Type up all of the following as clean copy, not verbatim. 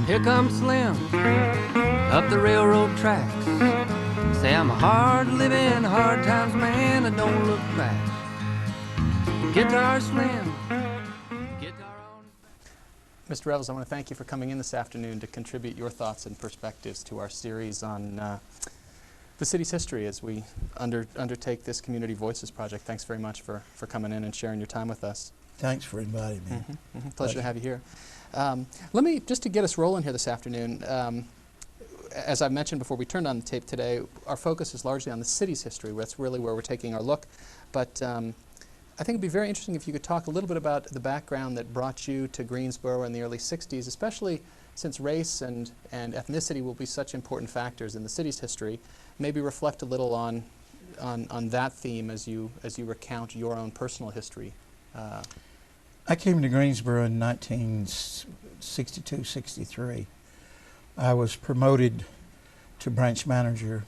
Here comes Slim up the railroad tracks. Say I'm a hard-living, hard times man, and don't look back. Guitar Slim. Mr. Revels, I want to thank you for coming in this afternoon to contribute your thoughts and perspectives to our series on the city's history as we undertake this Community Voices project. Thanks very much for coming in and sharing your time with us. Thanks for inviting me. Pleasure to have you here. Let me, just to get us rolling here this afternoon, as I mentioned before we turned on the tape today, our focus is largely on the city's history. That's really where we're taking our look. But I think it'd be very interesting if you could talk a little bit about the background that brought you to Greensboro in the early 60s, especially since race and ethnicity will be such important factors in the city's history. Maybe reflect a little on that theme as you recount your own personal history. I came to Greensboro in 1962, 63. I was promoted to branch manager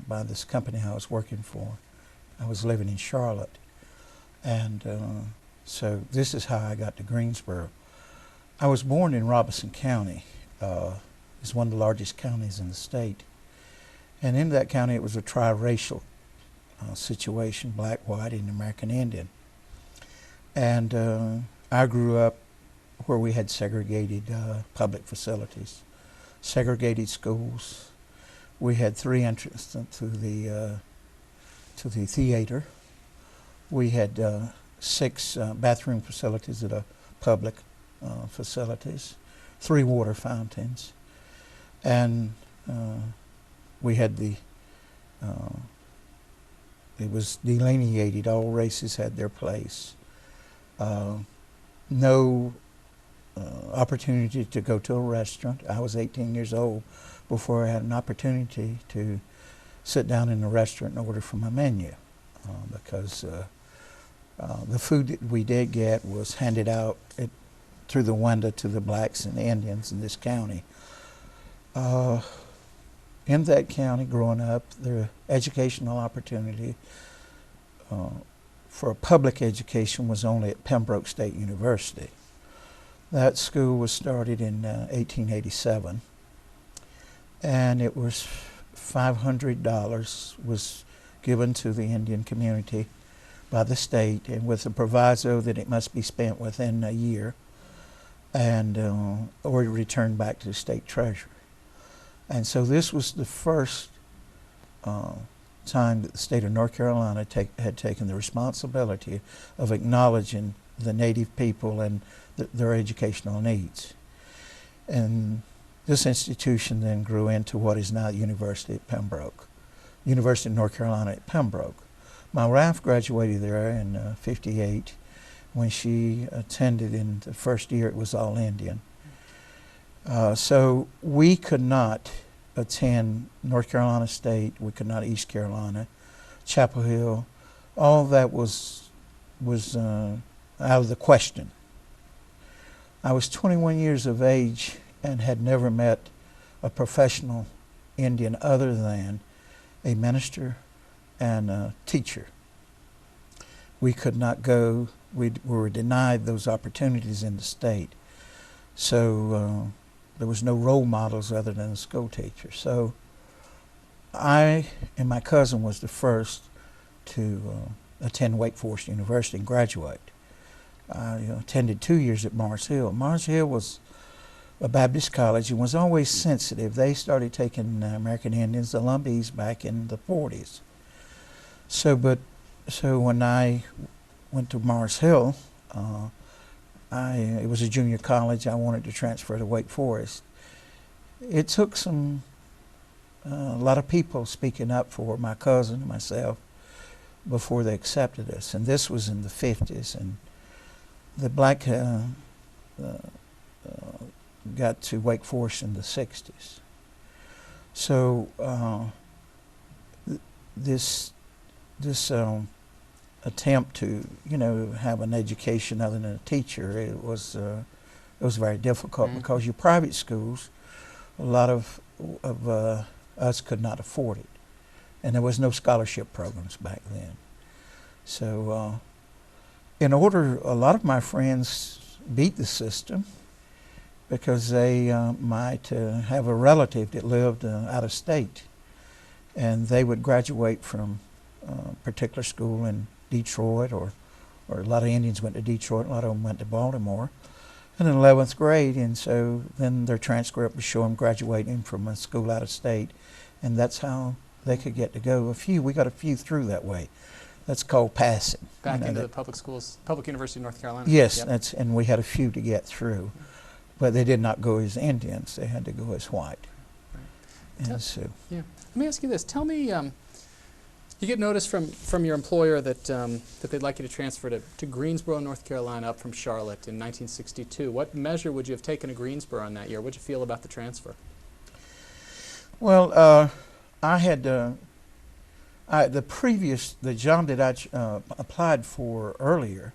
by this company I was working for. I was living in Charlotte. And so this is how I got to Greensboro. I was born in Robeson County. It's one of the largest counties in the state. And in that county it was a triracial situation, black, white, and American Indian. And I grew up where we had segregated public facilities, segregated schools. We had 3 entrances to the theater. We had 6 bathroom facilities that are public facilities, 3 water fountains, and we had it was delineated. All races had their place. No opportunity to go to a restaurant. I was 18 years old before I had an opportunity to sit down in a restaurant and order from a menu because the food that we did get was handed out through the window to the blacks and the Indians in this county. In that county, growing up, the educational opportunity for public education was only at Pembroke State University. That school was started in 1887, and it was $500 was given to the Indian community by the state, and with the proviso that it must be spent within a year and or returned back to the state treasury. And so this was the first time that the state of North Carolina had taken the responsibility of acknowledging the native people and their educational needs. And this institution then grew into what is now the University of Pembroke, University of North Carolina at Pembroke. My wife graduated there in '58. When she attended in the first year, it was all Indian. So we could not attend North Carolina State, we could not East Carolina, Chapel Hill. All that was out of the question. I was 21 years of age and had never met a professional Indian other than a minister and a teacher. We could not go. We were denied those opportunities in the state. So there was no role models other than a school teacher. So I and my cousin was the first to attend Wake Forest University and graduate. I attended 2 years at Mars Hill. Mars Hill was a Baptist college and was always sensitive. They started taking American Indians, the Lumbees, back in the 40s. So when I went to Mars Hill, it was a junior college. I wanted to transfer to Wake Forest. It took a lot of people speaking up for my cousin and myself before they accepted us. And this was in the 50s. And the black got to Wake Forest in the 60s. So this attempt to have an education other than a teacher, it was very difficult because your private schools, a lot of us could not afford it, and there was no scholarship programs back then. So a lot of my friends beat the system because they might have a relative that lived out of state, and they would graduate from a particular school in Detroit, or a lot of Indians went to Detroit, a lot of them went to Baltimore, in 11th grade, and so then their transcript would show them graduating from a school out of state, and that's how they could get to go. We got a few through that way. That's called passing. Back into the public schools, Public University of North Carolina. Yes, Yep. and we had a few to get through, but they did not go as Indians. They had to go as white. Right. And so, yeah. Let me ask you this. Tell me, you get notice from your employer that that they'd like you to transfer to Greensboro, North Carolina, up from Charlotte in 1962. What measure would you have taken to Greensboro in that year? What did you feel about the transfer? well, I had the job that I applied for earlier,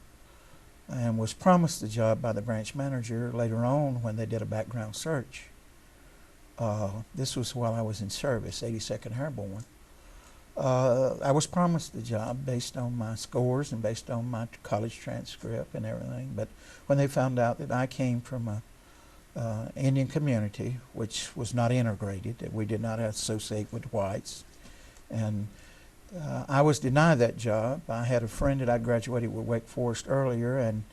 and was promised the job by the branch manager later on when they did a background search. This was while I was in service, 82nd Airborne. I was promised the job based on my scores and based on my college transcript and everything, but when they found out that I came from a Indian community which was not integrated, that we did not associate with whites, and I was denied that job. I had a friend that I graduated with Wake Forest earlier, and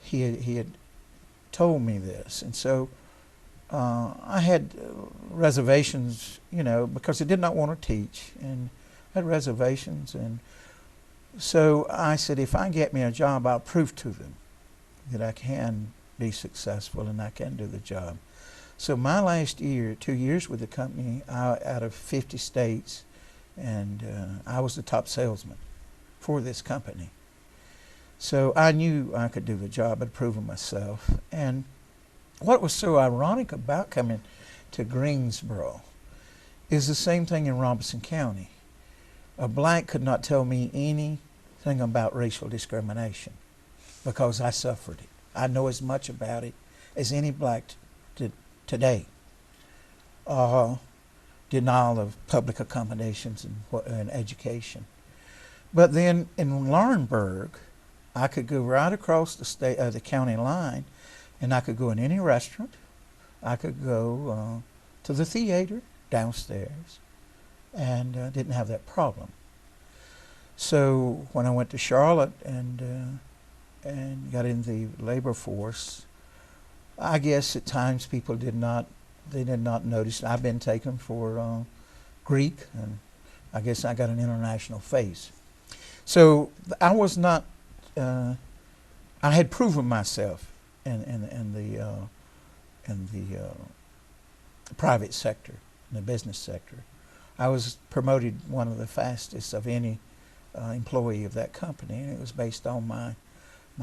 he had told me this, and so I had reservations, because I did not want to teach, and I had reservations, and so I said, if I get me a job, I'll prove to them that I can be successful and I can do the job. So my last year, 2 years with the company, out of 50 states, and I was the top salesman for this company. So I knew I could do the job. I'd proven myself. And what was so ironic about coming to Greensboro is the same thing in Robeson County. A black could not tell me anything about racial discrimination because I suffered it. I know as much about it as any black today. Denial of public accommodations and education. But then in Laurinburg, I could go right across the county line, and I could go in any restaurant. I could go to the theater downstairs, and didn't have that problem. So when I went to Charlotte and got in the labor force, I guess at times people did not notice. I've been taken for Greek, and I guess I got an international face. So I was not. I had proven myself in the private sector, in the business sector. I was promoted one of the fastest of any employee of that company, and it was based on my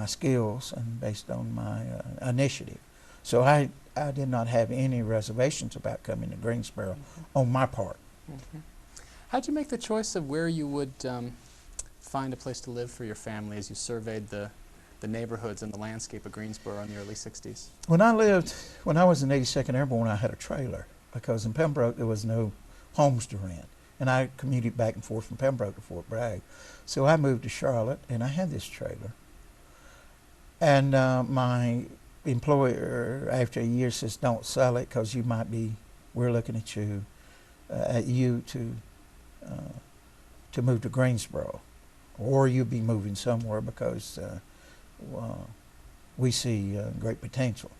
skills and based on my initiative. So I did not have any reservations about coming to Greensboro on my part. How'd you make the choice of where you would find a place to live for your family as you surveyed the neighborhoods and the landscape of Greensboro in the early 60s? When I was in 82nd Airborne, I had a trailer because in Pembroke there was no homes to rent. And I commuted back and forth from Pembroke to Fort Bragg. So I moved to Charlotte, and I had this trailer. And my employer, after a year, says, don't sell it because we're looking at you to move to Greensboro. Or you'll be moving somewhere because we see great potential.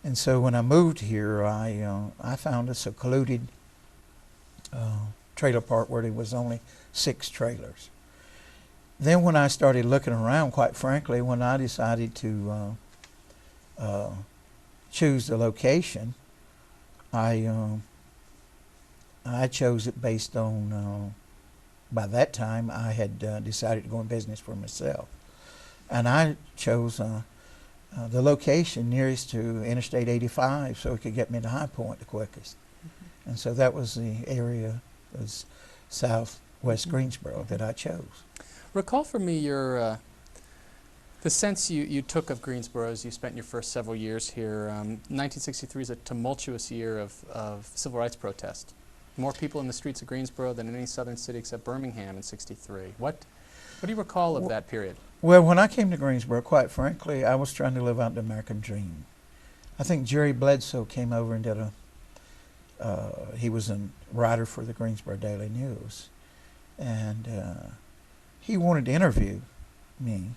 And so when I moved here, I found a secluded trailer park where there was only 6 trailers. Then when I started looking around, quite frankly, when I decided to choose the location, I chose it based on, by that time I had decided to go in business for myself. And I chose the location nearest to Interstate 85 so it could get me to High Point the quickest. And so that was the area, was southwest Greensboro, that I chose. Recall for me the sense you took of Greensboro as you spent your first several years here. 1963 is a tumultuous year of civil rights protest. More people in the streets of Greensboro than in any southern city except Birmingham in '63. What do you recall of that period? Well, when I came to Greensboro, quite frankly, I was trying to live out the American dream. I think Jerry Bledsoe came over and did he was a writer for the Greensboro Daily News, and he wanted to interview me.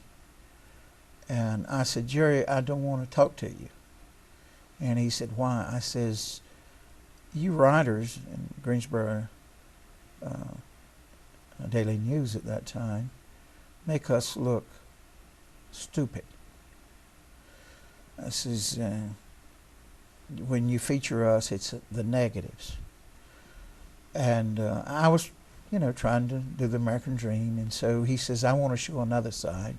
And I said, Jerry, I don't want to talk to you. And he said, why? I says, you writers in Greensboro Daily News at that time make us look stupid. I says, when you feature us, it's the negatives. And I was, trying to do the American dream. And so he says, I want to show another side.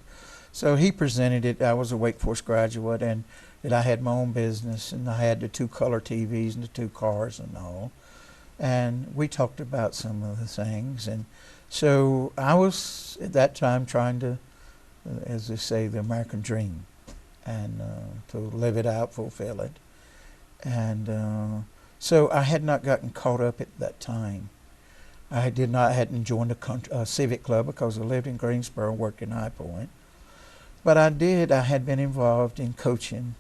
So he presented it. I was a Wake Forest graduate, and that I had my own business, and I had the 2 color TVs and the 2 cars and all. And we talked about some of the things. And so I was, at that time, trying to, as they say, the American dream, and to live it out, fulfill it. And so I had not gotten caught up at that time. I hadn't joined a civic club because I lived in Greensboro and worked in High Point. But I had been involved in coaching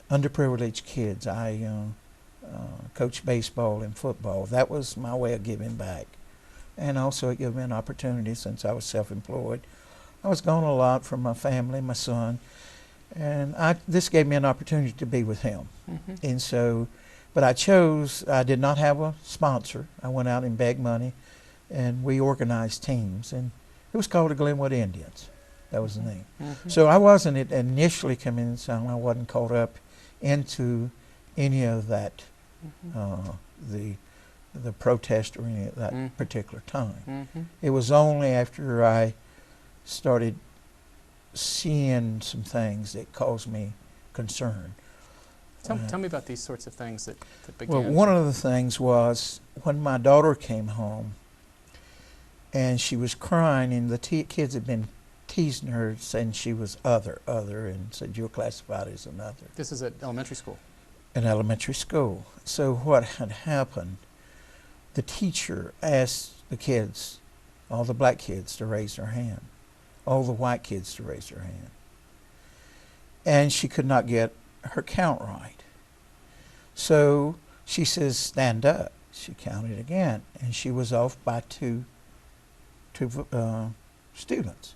underprivileged kids. I coached baseball and football. That was my way of giving back. And also it gave me an opportunity, since I was self-employed. I was gone a lot from my family, my son, and this gave me an opportunity to be with him. Mm-hmm. And so, but I did not have a sponsor. I went out and begged money, and we organized teams, and it was called the Glenwood Indians. That was the name. Mm-hmm. So I wasn't initially coming in, so I wasn't caught up into any of that, mm-hmm. The protest or any of that mm-hmm. particular time. Mm-hmm. It was only after I started seeing some things that caused me concern. Tell me about these sorts of things that began. Well, one of the things was when my daughter came home and she was crying, and the kids had been teasing her, saying she was other, and said, you're classified as another. This is at elementary school? In elementary school. So what had happened, the teacher asked the kids, all the black kids, to raise their hand, all the white kids to raise their hand. And she could not get her count right. So she says, stand up. She counted again, and she was off by two students.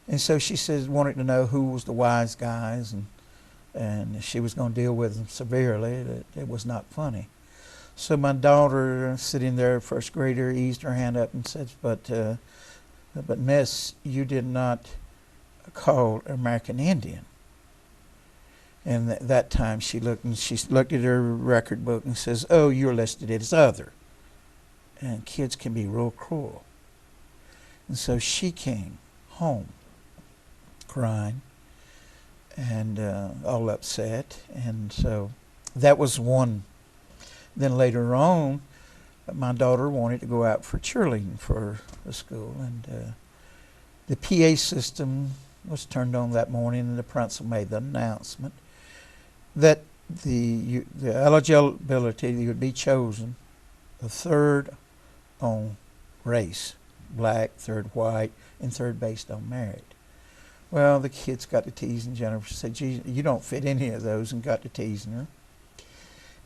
And so she says, wanted to know who was the wise guys, and she was going to deal with them severely. It was not funny. So my daughter, sitting there, first grader, eased her hand up and said, but Miss, you did not call American Indian. And that time she looked at her record book and says, oh, you're listed as other. And kids can be real cruel. And so she came home crying and all upset. And so that was one. Then later on, my daughter wanted to go out for cheerleading for the school, and the PA system was turned on that morning, and the principal made the announcement that the eligibility would be chosen, a third on race, black, third white, and third based on merit. Well, the kids got to teasing Jennifer, said, "Gee, you don't fit any of those," and got to teasing her.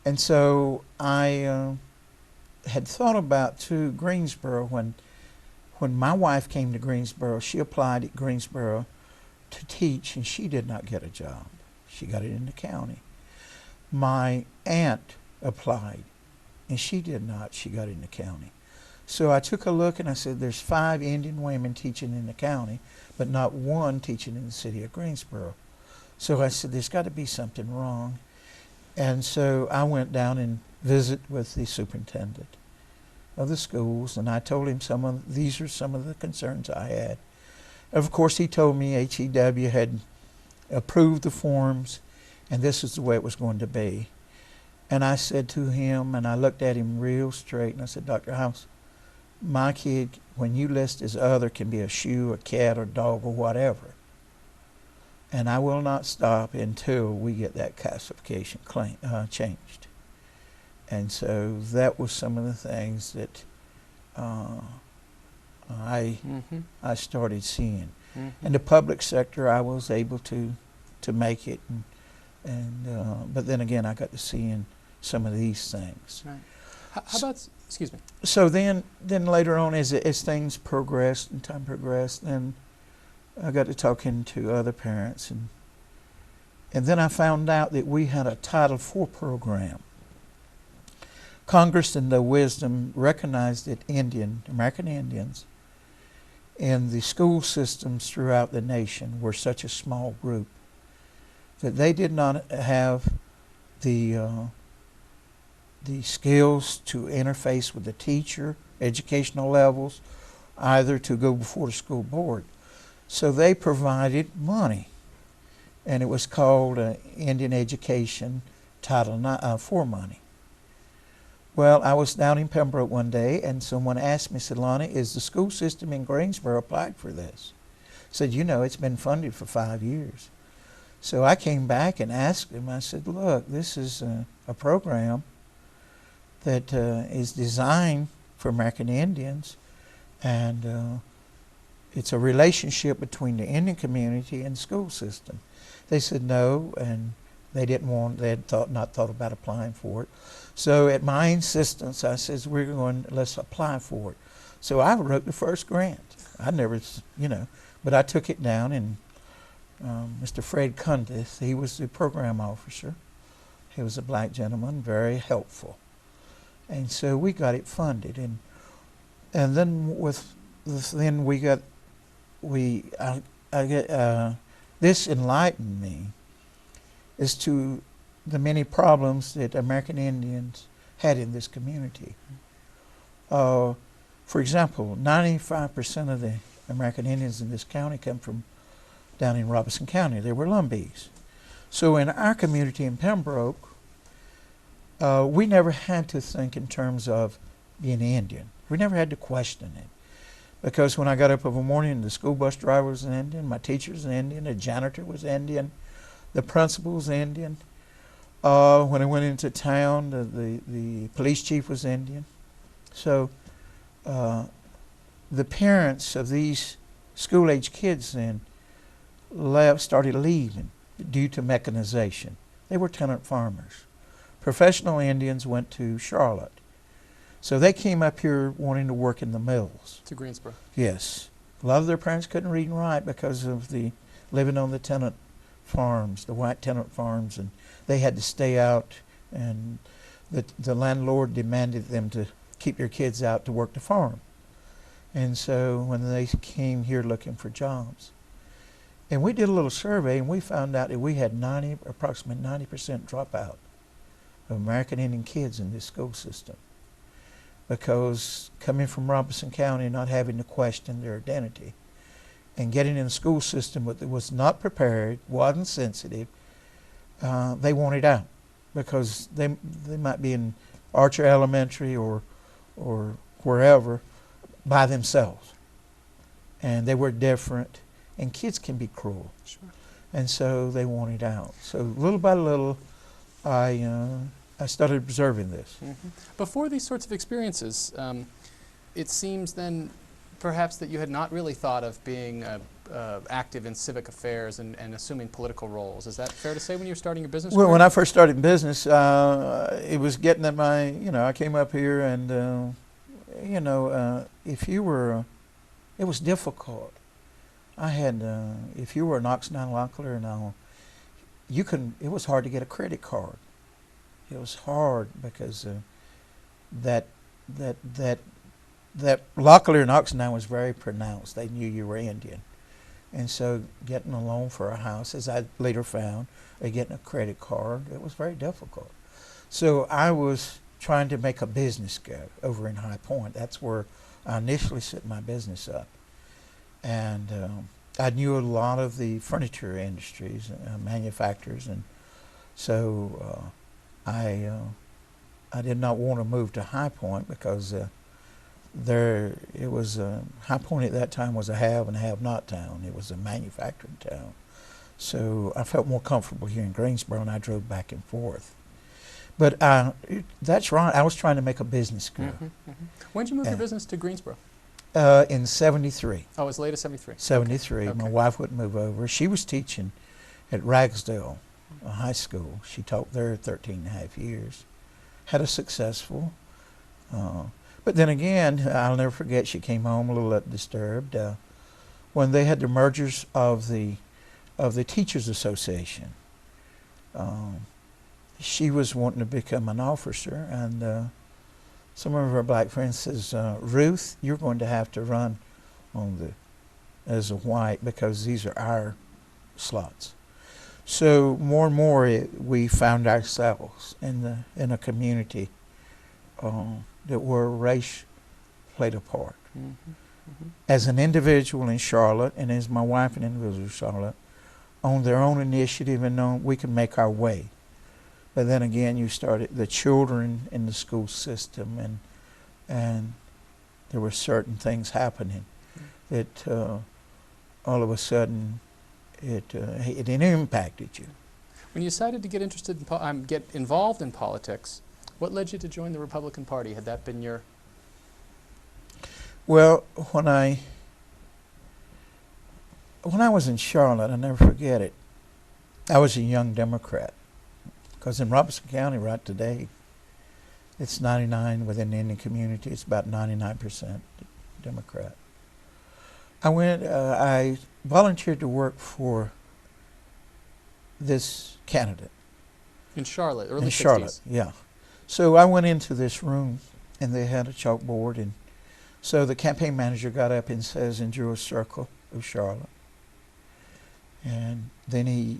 And so I had thought about, too, Greensboro. When my wife came to Greensboro, she applied at Greensboro to teach, and she did not get a job. She got it in the county. My aunt applied, and she did not. She got it in the county. So I took a look, and I said, there's 5 Indian women teaching in the county, but not one teaching in the city of Greensboro. So I said, there's got to be something wrong. And so I went down and visited with the superintendent of the schools, and I told him these are some of the concerns I had. Of course, he told me HEW had approved the forms, and this is the way it was going to be. And I said to him, and I looked at him real straight, and I said, Dr. House, my kid, when you list as other, can be a shoe, a cat, or dog, or whatever. And I will not stop until we get that classification changed. And so that was some of the things that I started seeing. Mm-hmm. In the public sector, I was able to make it. And But then again, I got to see in some of these things. Right. How about, excuse me. So then later on, as things progressed and time progressed, then I got to talking to other parents, and then I found out that we had a Title IV program. Congress, in their wisdom, recognized that American Indians in the school systems throughout the nation were such a small group that they did not have the skills to interface with the teacher, educational levels, either to go before the school board. So they provided money, and it was called Indian Education Title IV money. Well, I was down in Pembroke one day, and someone asked me, said, Lonnie, is the school system in Greensboro applied for this? I said, it's been funded for 5 years. So I came back and asked him, I said, look, this is a program that is designed for American Indians, and it's a relationship between the Indian community and the school system. They said no, and they had not thought about applying for it. So at my insistence, I says, let's apply for it. So I wrote the first grant. I never, but I took it down, and Mr. Fred Cundiff, he was the program officer. He was a black gentleman, very helpful. And so we got it funded, and then this enlightened me as to the many problems that American Indians had in this community. For example, 95% of the American Indians in this county come from down in Robeson County. They were Lumbees. So in our community in Pembroke, we never had to think in terms of being Indian. We never had to question it. Because when I got up every morning, the school bus driver was an Indian, my teacher was an Indian, the janitor was Indian, the principal was Indian. When I went into town, the police chief was Indian. So the parents of these school-age kids then started leaving due to mechanization. They were tenant farmers. Professional Indians went to Charlotte. So they came up here wanting to work in the mills. To Greensboro. Yes. A lot of their parents couldn't read and write because of the living on the tenant farms, the white tenant farms, and they had to stay out, and the landlord demanded them to keep their kids out to work the farm. And so when they came here looking for jobs, and we did a little survey, and we found out that we had approximately 90% dropout of American Indian kids in this school system, because coming from Robeson County, not having to question their identity, and getting in a school system that was not prepared, wasn't sensitive, they wanted out, because they might be in Archer Elementary or wherever by themselves, and they were different, and kids can be cruel. Sure. And so they wanted out. So little by little, I started observing this. Mm-hmm. Before these sorts of experiences, it seems then perhaps that you had not really thought of being active in civic affairs and assuming political roles. Is that fair to say when you were starting your business? Well, when I first started business, it was getting at I came up here, and if you were, it was difficult. I had, if you were an Oxnard Locklear, it was hard to get a credit card. It was hard because that Locklear and Oxnard was very pronounced. They knew you were Indian. And so getting a loan for a house, as I later found, or getting a credit card, it was very difficult. So I was trying to make a business go over in High Point. That's where I initially set my business up. And I knew a lot of the furniture industries, manufacturers, and so I did not want to move to High Point because High Point at that time was a have and have not town. It was a manufacturing town. So I felt more comfortable here in Greensboro, and I drove back and forth. But that's right. I was trying to make a business go. Mm-hmm, mm-hmm. When did you move your business to Greensboro? In 73. Oh, as late as 73. 73. Okay. My wife wouldn't move over. She was teaching at Ragsdale high school. She taught there 13 and a half years. Had a successful, but then again, I'll never forget, she came home a little disturbed when they had the mergers of the Teachers Association. She was wanting to become an officer, and some of her black friends says, Ruth, you're going to have to run as a white because these are our slots. So more and more we found ourselves in a community that where race played a part. Mm-hmm. Mm-hmm. As an individual in Charlotte, and as my wife an individual in Charlotte, on their own initiative and we can make our way. But then again, you started the children in the school system, and there were certain things happening that all of a sudden it impacted you. When you decided to get interested in get involved in politics, what led you to join the Republican Party? Had that been your... Well, when I was in Charlotte, I'll never forget it, I was a young Democrat. Because in Robeson County right today, it's 99 within the Indian community. It's about 99% Democrat. I volunteered to work for this candidate. In Charlotte, early 60s? In Charlotte, yeah. So I went into this room, and they had a chalkboard, and so the campaign manager got up and says, and drew a circle of Charlotte. And then he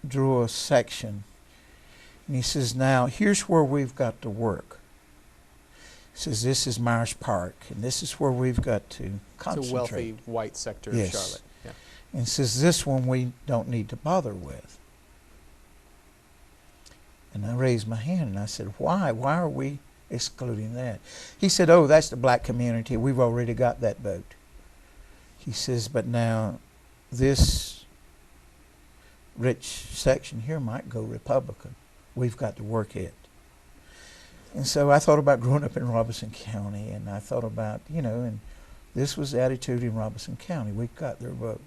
drew a section. And he says, now, here's where we've got to work. He says, this is Myers Park, and this is where we've got to concentrate. It's a wealthy white sector of Charlotte. Yeah. And says, this one we don't need to bother with. And I raised my hand, and I said, why? Why are we excluding that? He said, oh, that's the black community. We've already got that vote. He says, but now, this rich section here might go Republican. We've got to work it. And so I thought about growing up in Robeson County, and I thought about, and this was the attitude in Robeson County. We've got their vote.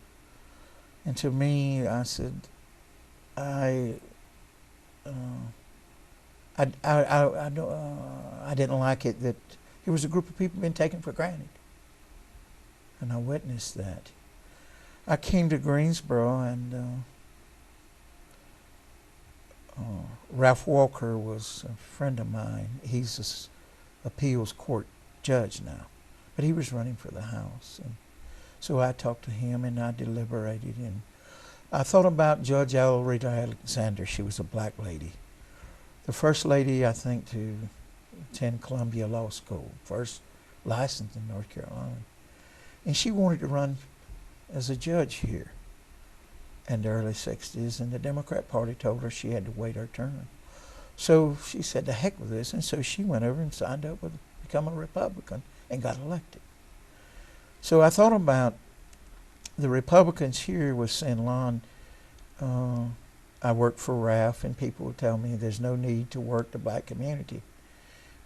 And to me, I said, I didn't like it that here was a group of people being taken for granted. And I witnessed that. I came to Greensboro, and Ralph Walker was a friend of mine. He's an appeals court judge now, but he was running for the House. And so I talked to him, and I deliberated, and I thought about Judge Elrita Alexander. She was a black lady. The first lady, I think, to attend Columbia Law School, first licensed in North Carolina. And she wanted to run as a judge here in the early 60s, and the Democrat Party told her she had to wait her turn. So she said, to heck with this, and so she went over and signed up to become a Republican and got elected. So I thought about the Republicans here with San Lon. I worked for RAF, and people would tell me there's no need to work the black community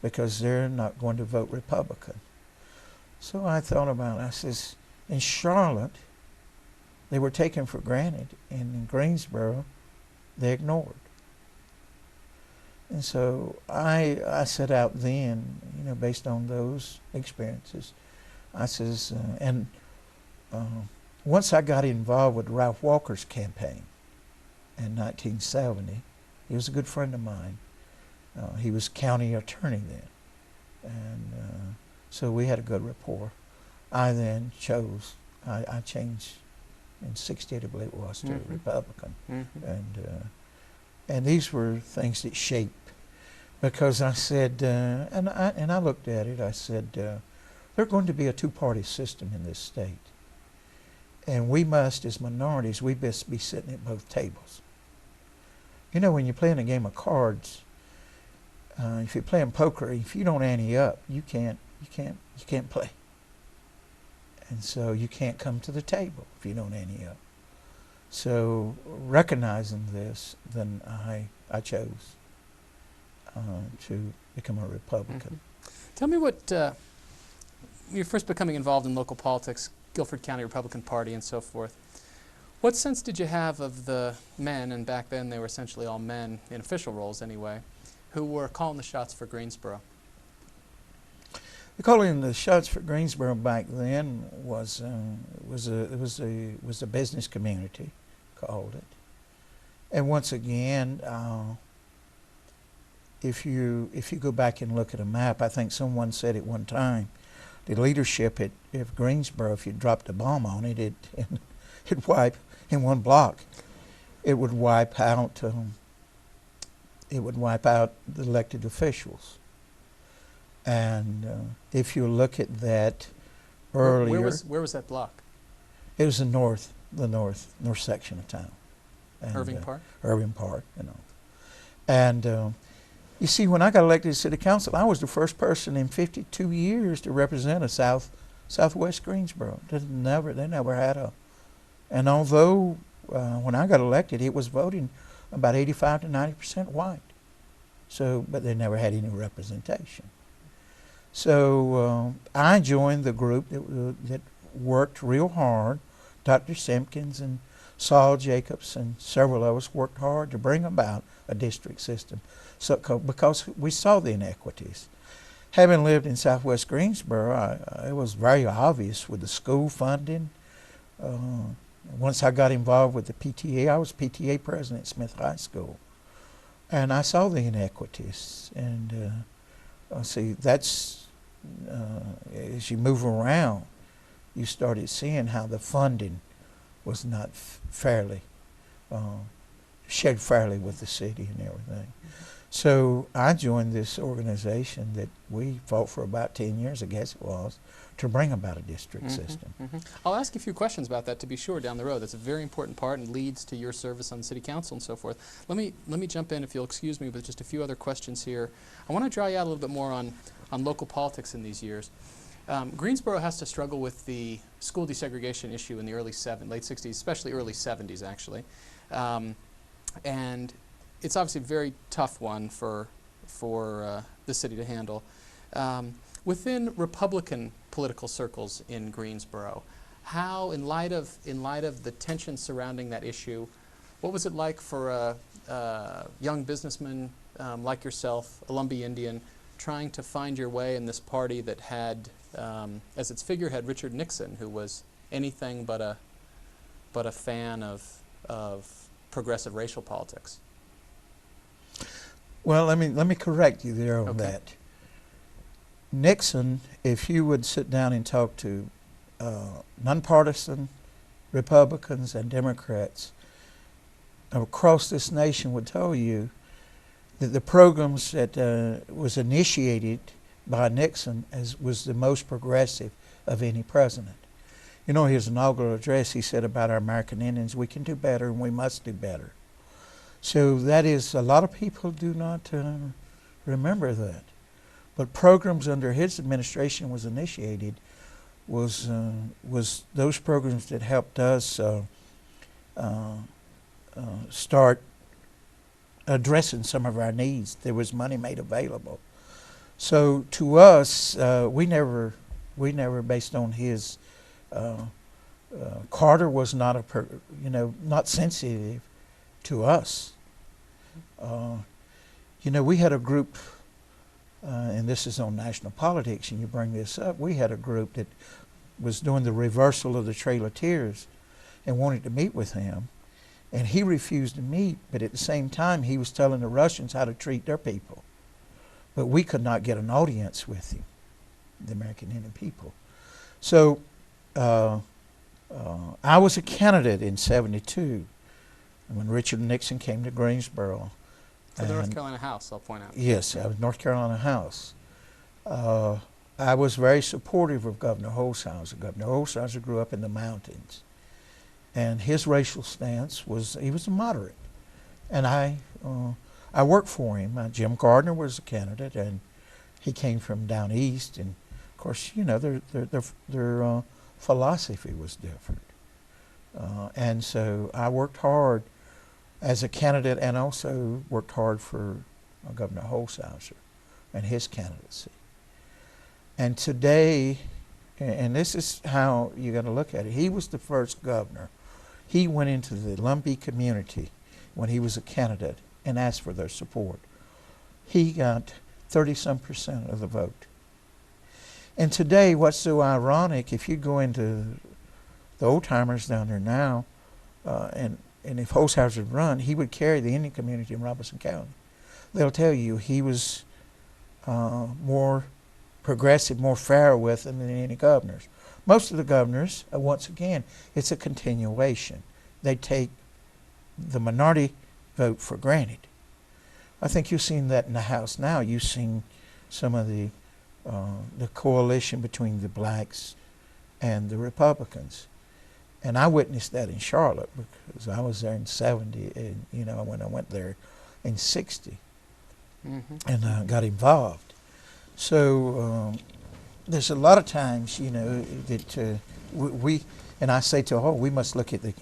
because they're not going to vote Republican. So I thought about it. I says, in Charlotte, they were taken for granted, and in Greensboro, they ignored. And so I set out then, based on those experiences. I says, once I got involved with Ralph Walker's campaign in 1970, he was a good friend of mine. He was county attorney then. And so we had a good rapport. I then chose, I changed in 68, I believe it was, to Republican. And these were things that shaped, because I said, and I looked at it, I said, there's going to be a two-party system in this state. And we must, as minorities, we best be sitting at both tables. When you're playing a game of cards, if you're playing poker, if you don't ante up, you can't play. And so you can't come to the table if you don't ante up. So recognizing this, then I chose to become a Republican. Tell me what, you're first becoming involved in local politics, Guilford County Republican Party and so forth. What sense did you have of the men, and back then they were essentially all men, in official roles anyway, who were calling the shots for Greensboro? Calling the shots for Greensboro back then was a business community called it, and once again, if you go back and look at a map, I think someone said at one time, the leadership at Greensboro, if you dropped a bomb on it, it'd wipe in one block. It would wipe out the elected officials. And if you look at that earlier, where was that block? It was the north section of town. And, Irving Park? Irving Park, you know. And you see, when I got elected to city council, I was the first person in 52 years to represent a southwest Greensboro. They never had a. And although when I got elected, it was voting about 85 to 90% white. So, but they never had any representation. So I joined the group that worked real hard. Dr. Simpkins and Saul Jacobs and several of us worked hard to bring about a district system. So, because we saw the inequities. Having lived in southwest Greensboro, it was very obvious with the school funding. Once I got involved with the PTA, I was PTA president at Smith High School. And I saw the inequities. And see, that's, as you move around, you started seeing how the funding was not fairly, shared fairly with the city and everything. So I joined this organization that we fought for about 10 years, I guess it was, to bring about a district system. I'll ask you a few questions about that to be sure down the road. That's a very important part and leads to your service on city council and so forth. Let me jump in, if you'll excuse me, with just a few other questions here. I want to draw you out a little bit more on local politics in these years. Greensboro has to struggle with the school desegregation issue in the late 60s, especially early 70s actually. And it's obviously a very tough one for the city to handle. Within Republican political circles in Greensboro, how, in light of the tension surrounding that issue, what was it like for a young businessman like yourself, a Lumbee Indian, trying to find your way in this party that had, as its figurehead, Richard Nixon, who was anything but a fan of progressive racial politics? Well, let me correct you there on that. Nixon, if you would sit down and talk to nonpartisan Republicans and Democrats across this nation, would tell you that the programs that was initiated by Nixon was the most progressive of any president. You know, his inaugural address, he said about our American Indians, we can do better and we must do better. So that is, a lot of people do not remember that. But programs under his administration was initiated was those programs that helped us start addressing some of our needs. There was money made available. So to us, we never based on his. Carter was not not sensitive to us. We had a group, and this is on national politics, and you bring this up. We had a group that was doing the reversal of the Trail of Tears and wanted to meet with him. And he refused to meet, but at the same time, he was telling the Russians how to treat their people. But we could not get an audience with him, the American Indian people. So I was a candidate in '72 when Richard Nixon came to Greensboro. For the North Carolina House, I'll point out. Yes, I was North Carolina House. I was very supportive of Governor Holshouser. Governor Holshouser grew up in the mountains. And his racial stance was, he was a moderate. And I worked for him. Jim Gardner was a candidate, and he came from down east. And of course, their philosophy was different. And so I worked hard as a candidate, and also worked hard for Governor Holshouser and his candidacy. And today, and this is how you got to look at it, he was the first governor He went into the Lumbee community when he was a candidate and asked for their support. He got 30-some% of the vote. And today, what's so ironic, if you go into the old-timers down there now, and if Holshouser had run, he would carry the Indian community in Robeson County. They'll tell you he was more progressive, more fair with them than any governors. Most of the governors, once again, it's a continuation. They take the minority vote for granted. I think you've seen that in the House now. You've seen some of the coalition between the blacks and the Republicans. And I witnessed that in Charlotte because I was there in 70, and when I went there in 60, and got involved. So there's a lot of times, that we, and I say to all, we must look at the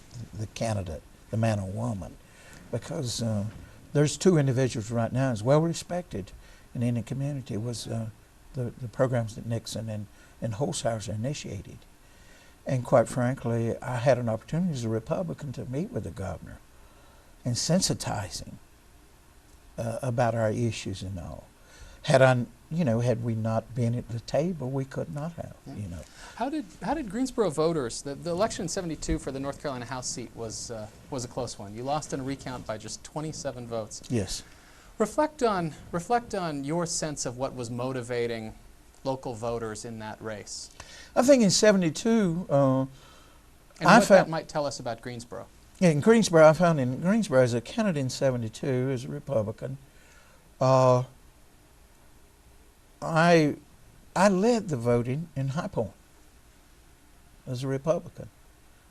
candidate, the man or woman, because there's two individuals right now as well respected in the Indian community was the programs that Nixon and Holshouser initiated. And quite frankly, I had an opportunity as a Republican to meet with the governor and sensitize him about our issues and all. Had we not been at the table, we could not have, How did Greensboro voters, the election in '72 for the North Carolina House seat was a close one. You lost in a recount by just 27 votes. Yes. Reflect on your sense of what was motivating local voters in that race. I think in '72, and what that might tell us about Greensboro. Yeah, in Greensboro, I found in Greensboro as a candidate in '72 as a Republican, I led the voting in High Point as a Republican.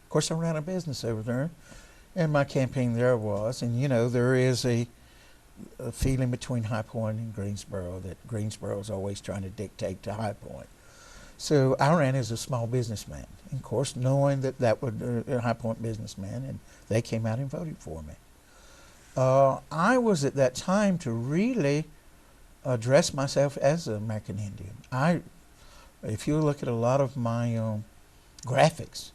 Of course, I ran a business over there, and my campaign there was, and there is a feeling between High Point and Greensboro that Greensboro is always trying to dictate to High Point. So I ran as a small businessman, and of course, knowing that would a High Point businessman, and they came out and voted for me. I was at that time to really address myself as an American Indian. If you look at a lot of my graphics,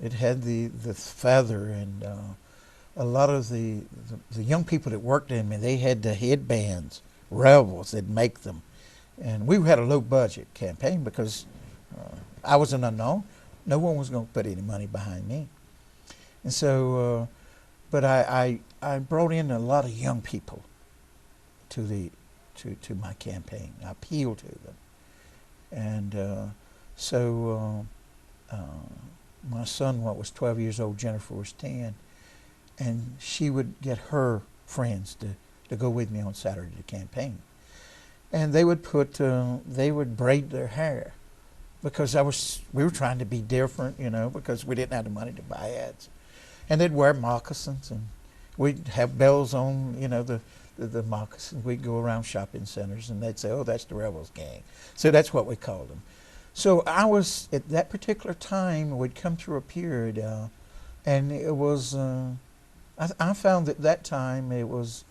it had the feather, and a lot of the young people that worked in me, they had the headbands, Revels, they'd make them. And we had a low budget campaign because I was an unknown. No one was going to put any money behind me. And so, but I brought in a lot of young people to my campaign. I appealed to them. And so my son, what was 12 years old, Jennifer was 10, and she would get her friends to go with me on Saturday to campaign. And they would braid their hair because we were trying to be different, because we didn't have the money to buy ads. And they'd wear moccasins, and we'd have bells on, the moccasins. We'd go around shopping centers, and they'd say, "Oh, that's the Rebels gang." So that's what we called them. So I was, at that particular time, we'd come through a period, and it was, I found at that time it was,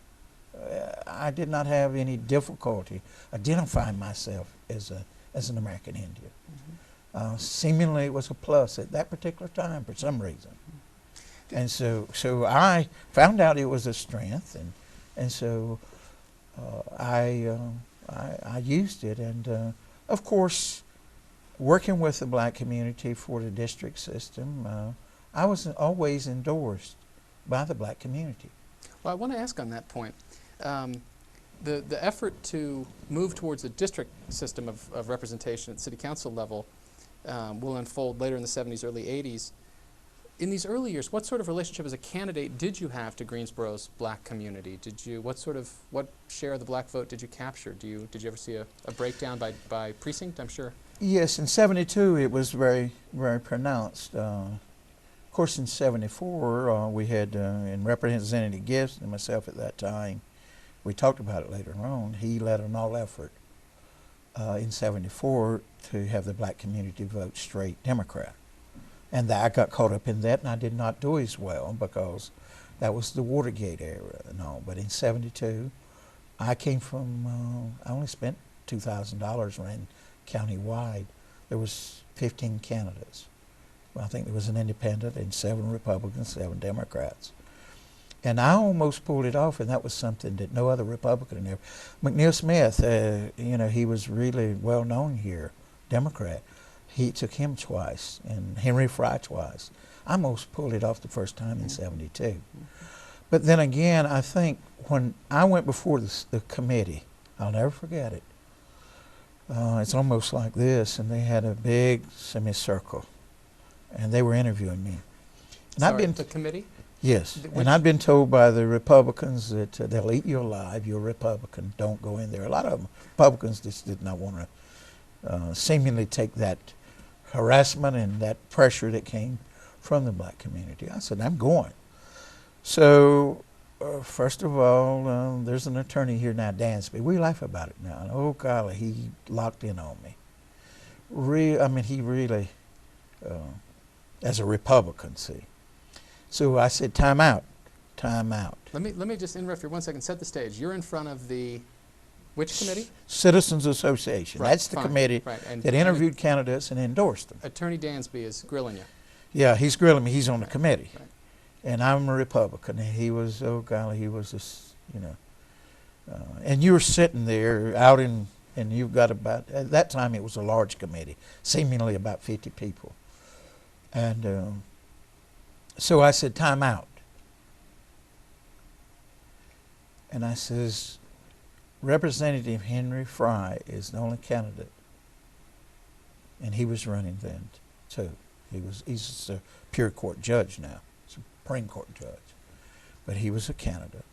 I did not have any difficulty identifying myself as an American Indian. Seemingly it was a plus at that particular time for some reason. And so I found out it was a strength, and so I used it. And of course, working with the black community for the district system, I was always endorsed by the black community. Well, I want to ask on that point. The effort to move towards a district system of representation at city council level will unfold later in the 70s, early 80s. In these early years, what sort of relationship as a candidate did you have to Greensboro's black community? What share of the black vote did you capture? Did you ever see a breakdown by precinct, I'm sure? Yes, in '72 it was very, very pronounced. Of course, in '74 we had, in Representative Gibson and myself at that time, we talked about it later on, he led an all effort in '74 to have the black community vote straight Democrat. And I got caught up in that, and I did not do as well because that was the Watergate era and all. But in '72, I came from, I only spent $2,000, ran county-wide. There was 15 candidates. I think there was an independent and 7 Republicans, 7 Democrats. And I almost pulled it off, and that was something that no other Republican ever. McNeil Smith, he was really well known here, Democrat. He took him twice, and Henry Fry twice. I almost pulled it off the first time in '72. But then again, I think when I went before the committee, I'll never forget it. It's almost like this, and they had a big semicircle, and they were interviewing me. And Sorry, the committee? Yes, and I'd been told by the Republicans that they'll eat you alive. You're a Republican. Don't go in there. A lot of them, Republicans just did not want to seemingly take that harassment and that pressure that came from the black community. I said, I'm going. So, first of all, there's an attorney here now, Dansby. We laugh about it now. And, oh, golly, he locked in on me. He really, as a Republican, see. So I said, time out, time out. Let me just interrupt you 1 second. Set the stage. You're in front of the which committee? Citizens Association. Right, that's the fine. committee that interviewed candidates and endorsed them. Attorney Dansby is grilling you. Yeah, he's grilling me. He's on the committee. Right. And I'm a Republican. And he was, oh golly, he was just, and you were sitting there out in, and you've got about, at that time it was a large committee, seemingly about 50 people. And so I said, time out. And I says, Representative Henry Fry is the only candidate. And he was running then, too. He's a pure court judge now, Supreme Court judge. But he was a candidate.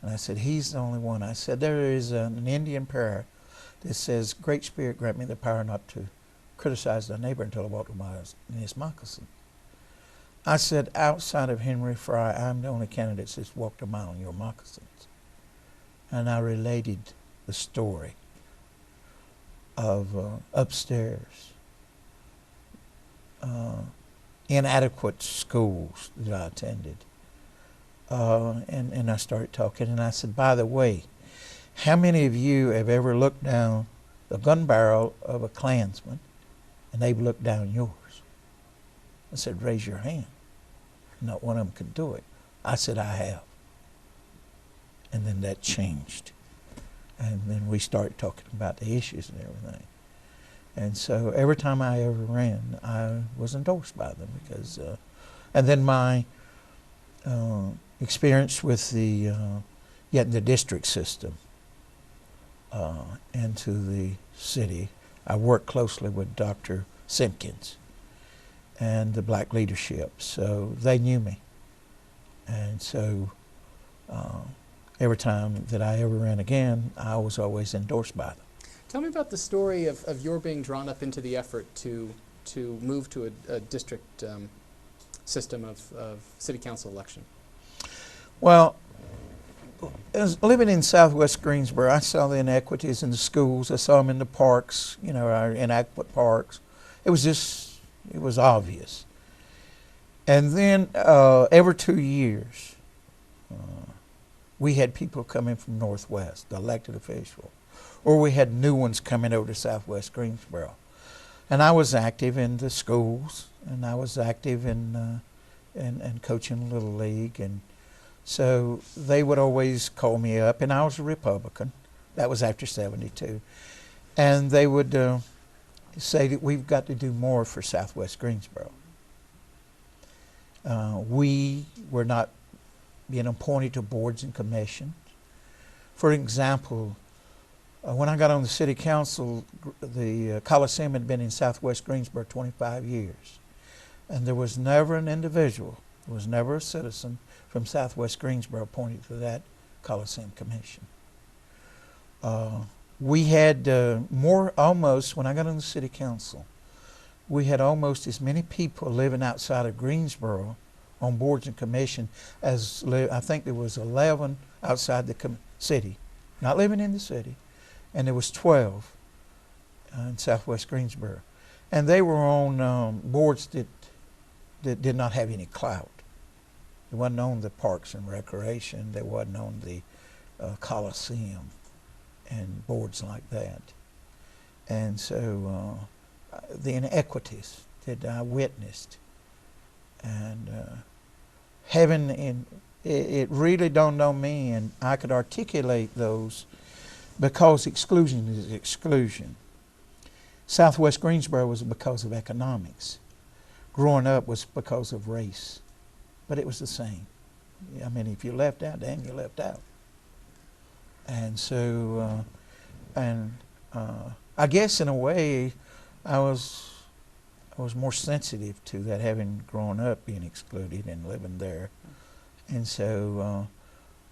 And I said, he's the only one. I said, there is an Indian prayer that says, Great Spirit, grant me the power not to criticize thy neighbor until I walk in his moccasin. I said, outside of Henry Fry, I'm the only candidate that's walked a mile in your moccasins. And I related the story of upstairs, inadequate schools that I attended. And I started talking, and I said, by the way, how many of you have ever looked down the gun barrel of a Klansman and they've looked down yours? I said, raise your hand. Not one of them could do it. I said, I have. And then that changed. And then we started talking about the issues and everything. And so every time I ever ran, I was endorsed by them because, and then my experience with getting the district system into the city, I worked closely with Dr. Simpkins and the black leadership, so they knew me. And so every time that I ever ran again, I was always endorsed by them. Tell me about the story of your being drawn up into the effort to move to a district system of city council election. Well, as living in southwest Greensboro, I saw the inequities in the schools. I saw them in the parks, our inadequate parks. It was obvious. And then every 2 years, we had people coming from Northwest, the elected official, or we had new ones coming over to southwest Greensboro. And I was active in the schools, and I was active in coaching Little League. And so they would always call me up, and I was a Republican. That was after '72. And they would say that we've got to do more for southwest Greensboro. We were not being appointed to boards and commissions. For example, when I got on the city council, the Coliseum had been in southwest Greensboro 25 years. And there was never an individual, there was never a citizen from southwest Greensboro appointed to that Coliseum commission. We had almost, when I got on the city council, we had almost as many people living outside of Greensboro on boards and commission as, I think there was 11 outside the city, not living in the city, and there was 12 in southwest Greensboro. And they were on boards that did not have any clout. They wasn't on the Parks and Recreation, they wasn't on the Coliseum and boards like that. And so the inequities that I witnessed And having it really dawned on me, and I could articulate those because exclusion is exclusion. Southwest Greensboro was because of economics. Growing up was because of race, but it was the same. I mean, if you left out, then you left out. And so, I guess in a way, I was more sensitive to that, having grown up being excluded and living there. And so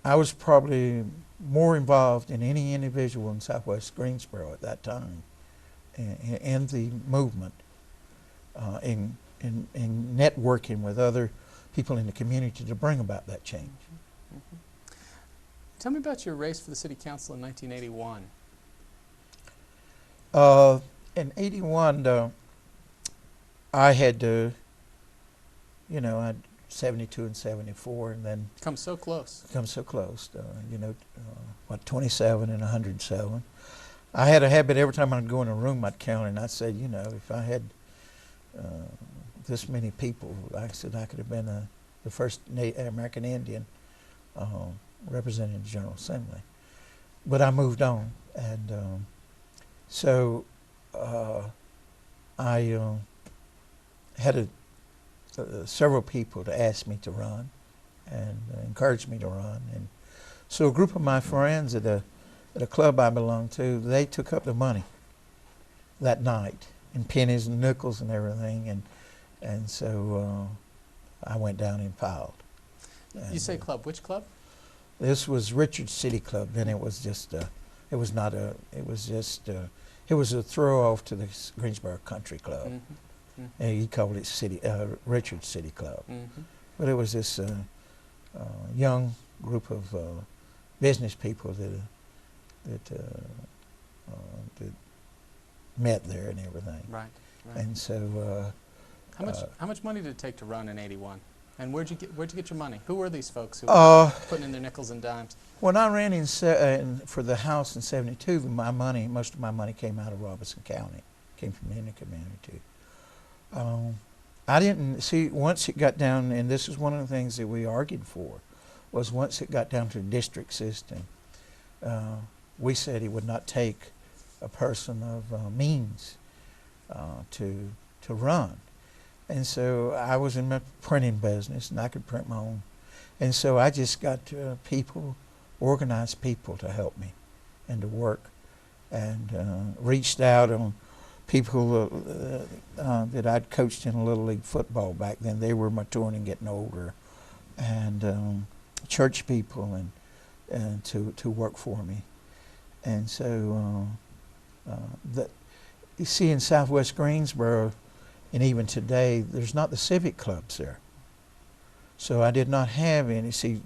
I was probably more involved in any individual in Southwest Greensboro at that time in the movement, in networking with other people in the community to bring about that change. Mm-hmm. Tell me about your race for the City Council in 1981. In 81, I had I had 72 and 74, and then Come so close. 27 and 107. I had a habit every time I'd go in a room, I'd count, and I'd say, if I had this many people, I said I could have been the first American Indian representing the General Assembly. But I moved on, and so I had several people to ask me to run and encourage me to run. And so a group of my friends at a club I belonged to, they took up the money that night in pennies and nickels and everything, and so I went down and filed. You say club, which club? This was Richard's City Club. Then it was just it was a throw off to the Greensboro Country Club. Mm-hmm. Mm-hmm. He called it Richard's City Club. Mm-hmm. But it was this young group of business people that met there and everything. Right. And so How much money did it take to run in '81? And where'd you get your money? Who were these folks who were putting in their nickels and dimes? when I ran for the house in '72, most of my money came out of Robeson County, came from the Indian community. I didn't see, once it got down, and this is one of the things that we argued for, was once it got down to the district system, we said it would not take a person of means to run. And so I was in my printing business, and I could print my own. And so I just got organized people to help me and to work, and reached out on people that I'd coached in Little League football back then. They were maturing and getting older, and church people, and to work for me. And so you see in Southwest Greensboro, and even today, there's not the civic clubs there. So I did not have any. See,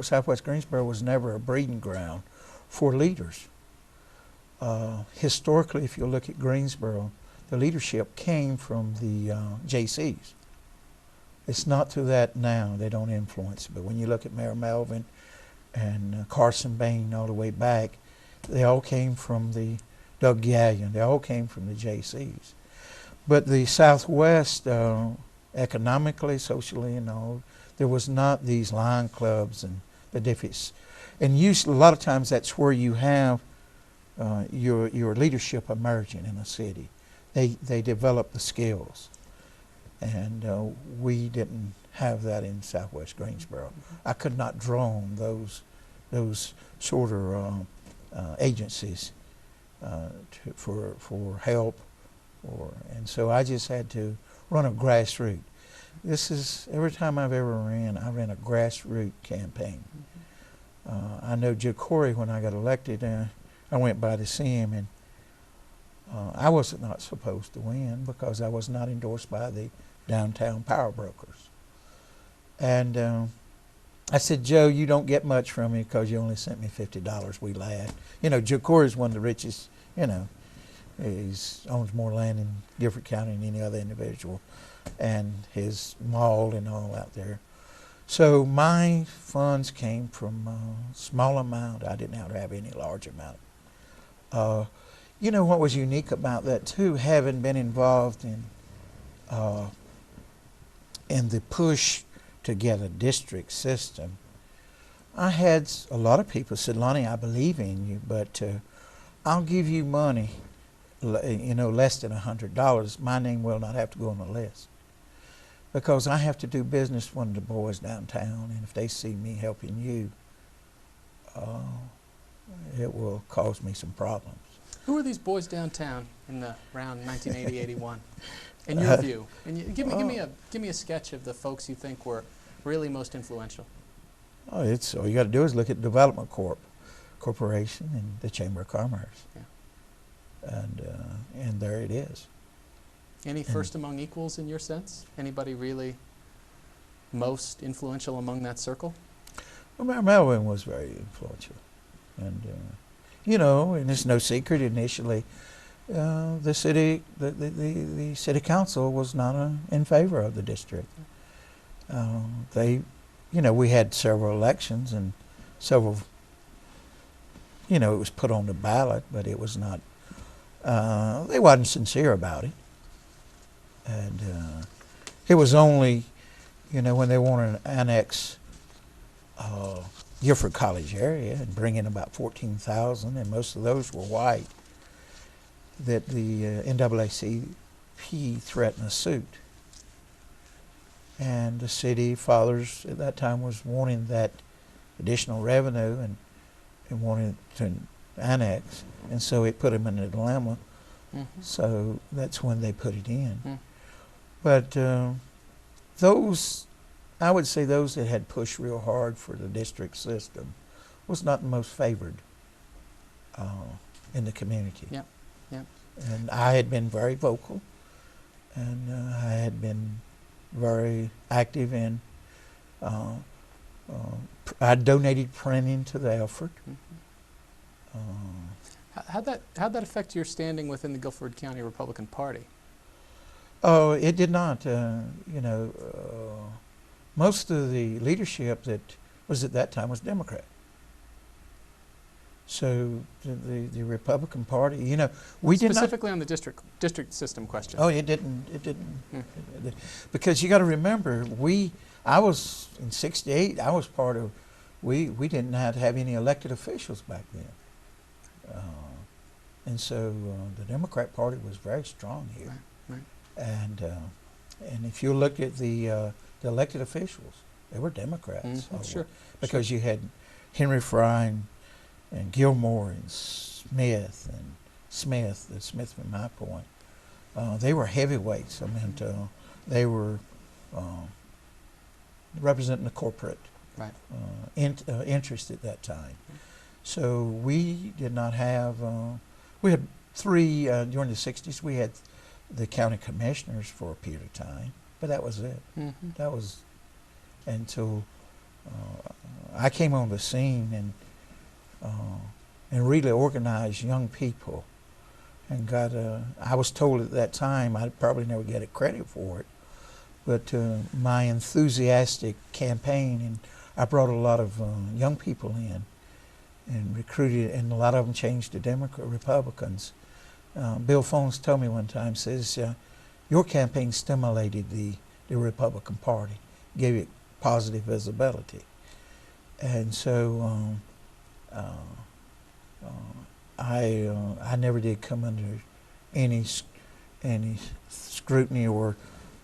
Southwest Greensboro was never a breeding ground for leaders. Historically, if you look at Greensboro, the leadership came from the JCs. It's not to that now. They don't influence. But when you look at Mayor Melvin and Carson Bain all the way back, they all came from the Doug Gallion. They all came from the JCs. But the Southwest, economically, socially, and all, there was not these line clubs and the difference. And usually, a lot of times, that's where you have your leadership emerging in a city. They develop the skills, and we didn't have that in Southwest Greensboro. Mm-hmm. I could not draw on those sort of agencies for help. And so I just had to run a grassroots. This is, every time I've ever ran, I ran a grassroots campaign. Mm-hmm. I know Joe Corey, when I got elected, I went by to see him, and I was not supposed to win because I was not endorsed by the downtown power brokers. And I said, Joe, you don't get much from me because you only sent me $50. We laughed. Joe Corey's one of the richest, he owns more land in Guilford County than any other individual, and his mall and all out there. So my funds came from a small amount. I didn't have any large amount. What was unique about that too, having been involved in in the push to get a district system, I had a lot of people said, Lonnie, I believe in you, but I'll give you money, less than $100. My name will not have to go on the list, because I have to do business with one of the boys downtown, and if they see me helping you, it will cause me some problems. Who are these boys downtown in the around 1980-81? In your view, and give me a sketch of the folks you think were really most influential. Oh, it's all you got to do is look at Development Corporation and the Chamber of Commerce, and there it is. Any first among equals in your sense? Anybody really most influential among that circle? Well, Melvin was very influential, and and it's no secret. Initially, the city council was not in favor of the district. We had several elections and several. It was put on the ballot, but it was not. They wasn't sincere about it, and it was only, when they wanted to annex Guilford College area and bring in about 14,000, and most of those were white, that the NAACP threatened a suit. And the city fathers at that time was wanting that additional revenue and wanted to annex, and so it put them in a dilemma. Mm-hmm. So that's when they put it in. Mm. But I would say those that had pushed real hard for the district system was not the most favored in the community. Yeah, yeah. And I had been very vocal, and I had been very active in. I donated printing to the effort. Mm-hmm. How'd that affect your standing within the Guilford County Republican Party? Oh, it did not. Most of the leadership that was at that time was Democrat. So the Republican Party, we did not specifically on the district system question. Oh, it didn't. Because you got to remember, I was in '68. I was part of. We didn't have any elected officials back then, and so the Democrat Party was very strong here. Right. And if you look at the elected officials, they were Democrats. Mm-hmm. Sure. Because you had Henry Fry and Gilmore and Smith from my point. They were heavyweights. I mean, they were representing the corporate interest at that time. So we did not have, we had three, during the 60s, we had the county commissioners for a period of time, but that was it. Mm-hmm. That was until I came on the scene and really organized young people, and got I was told at that time I'd probably never get a credit for it, but my enthusiastic campaign, and I brought a lot of young people in and recruited, and a lot of them changed to Republicans. Bill Phones told me one time, says, your campaign stimulated the Republican Party, gave it positive visibility. And so I never did come under any scrutiny or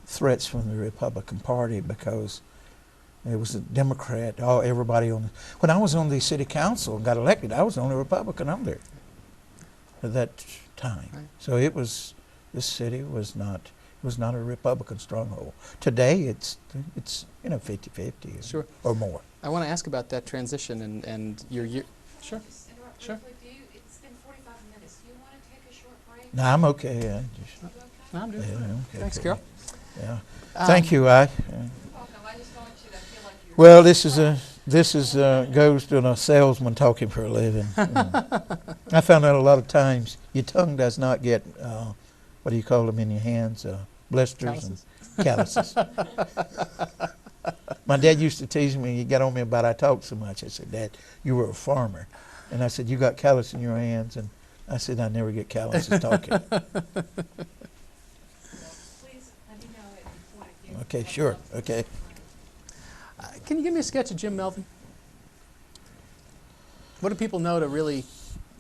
threats from the Republican Party, because it was a Democrat. Everybody when I was on the city council and got elected, I was the only Republican on there at that time. Right. So this city was not a Republican stronghold. Today it's 50-50 sure. or more. I want to ask about that transition and your Sure. Sure. It's been 45 minutes. Do you want to take a short break? No, I'm okay. No, I'm doing fine. Okay. Thanks, Carol. Yeah. Thank you. I welcome. I just don't want you to feel like you're... Well, this goes to a salesman talking for a living. I found out a lot of times your tongue does not get what do you call them in your hands? Blisters and calluses. My dad used to tease me. He got on me about I talked so much. I said, Dad, you were a farmer, and I said, you got callus in your hands, and I said, I never get calluses talking. Please let me know at any point if you Okay, sure. Okay. Can you give me a sketch of Jim Melvin? What do people know to really,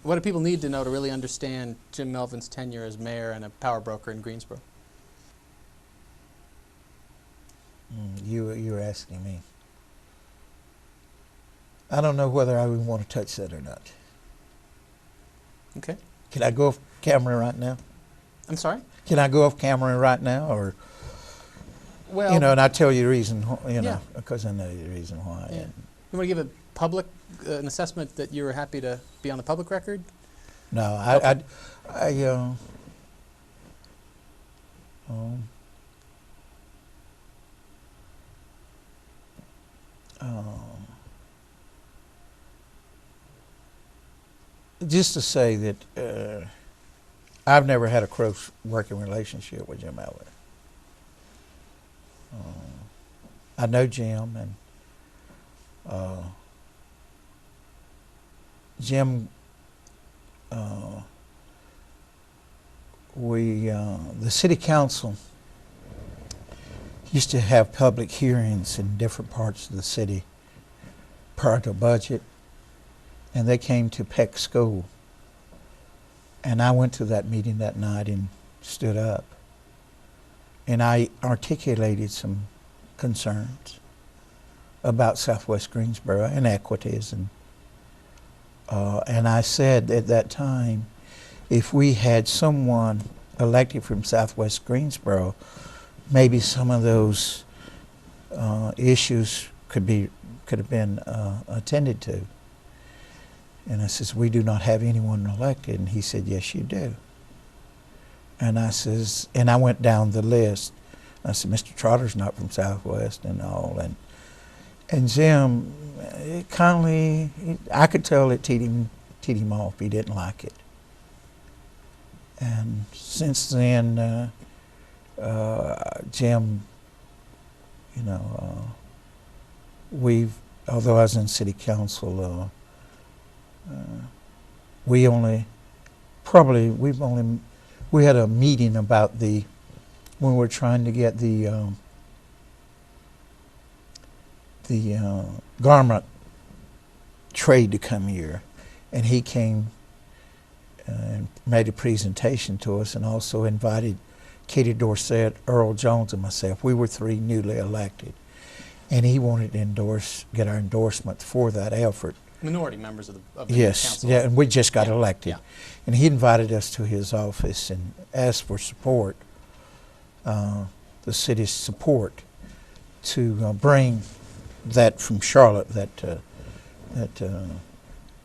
what do people need to know to really understand Jim Melvin's tenure as mayor and a power broker in Greensboro? You're asking me. I don't know whether I would want to touch that or not. Okay. Can I go off camera right now? I'm sorry? Can I go off camera right now, or Well, you know? And I tell you the reason, you know, Yeah. because I know the reason why. Yeah. And You want to give a public an assessment that you were happy to be on the public record? no, Okay. Um, just to say that I've never had a close working relationship with Jim Elliott. I know Jim, and Jim, the city council used to have public hearings in different parts of the city prior to budget, and they came to Peck School. And I went to that meeting that night and stood up. And I articulated some concerns about Southwest Greensboro and equities. And I said at that time, if we had someone elected from Southwest Greensboro, maybe some of those issues could have been attended to. And I says, we do not have anyone elected. And he said, yes, you do. And I says, and I went down the list. I said, Mr. Trotter's not from Southwest and all. And Jim, I could tell it teed him off. He didn't like it. And since then, Jim, you know, although I was in city council, we had a meeting about when we were trying to get the garment trade to come here, and he came and made a presentation to us, and also invited Katie Dorsett, Earl Jones, and myself. We were three newly elected, and he wanted to get our endorsement for that effort. Minority members of the Yes, council. yeah, and we just got elected. Yeah. And he invited us to his office and asked for support, the city's support, to bring that from Charlotte.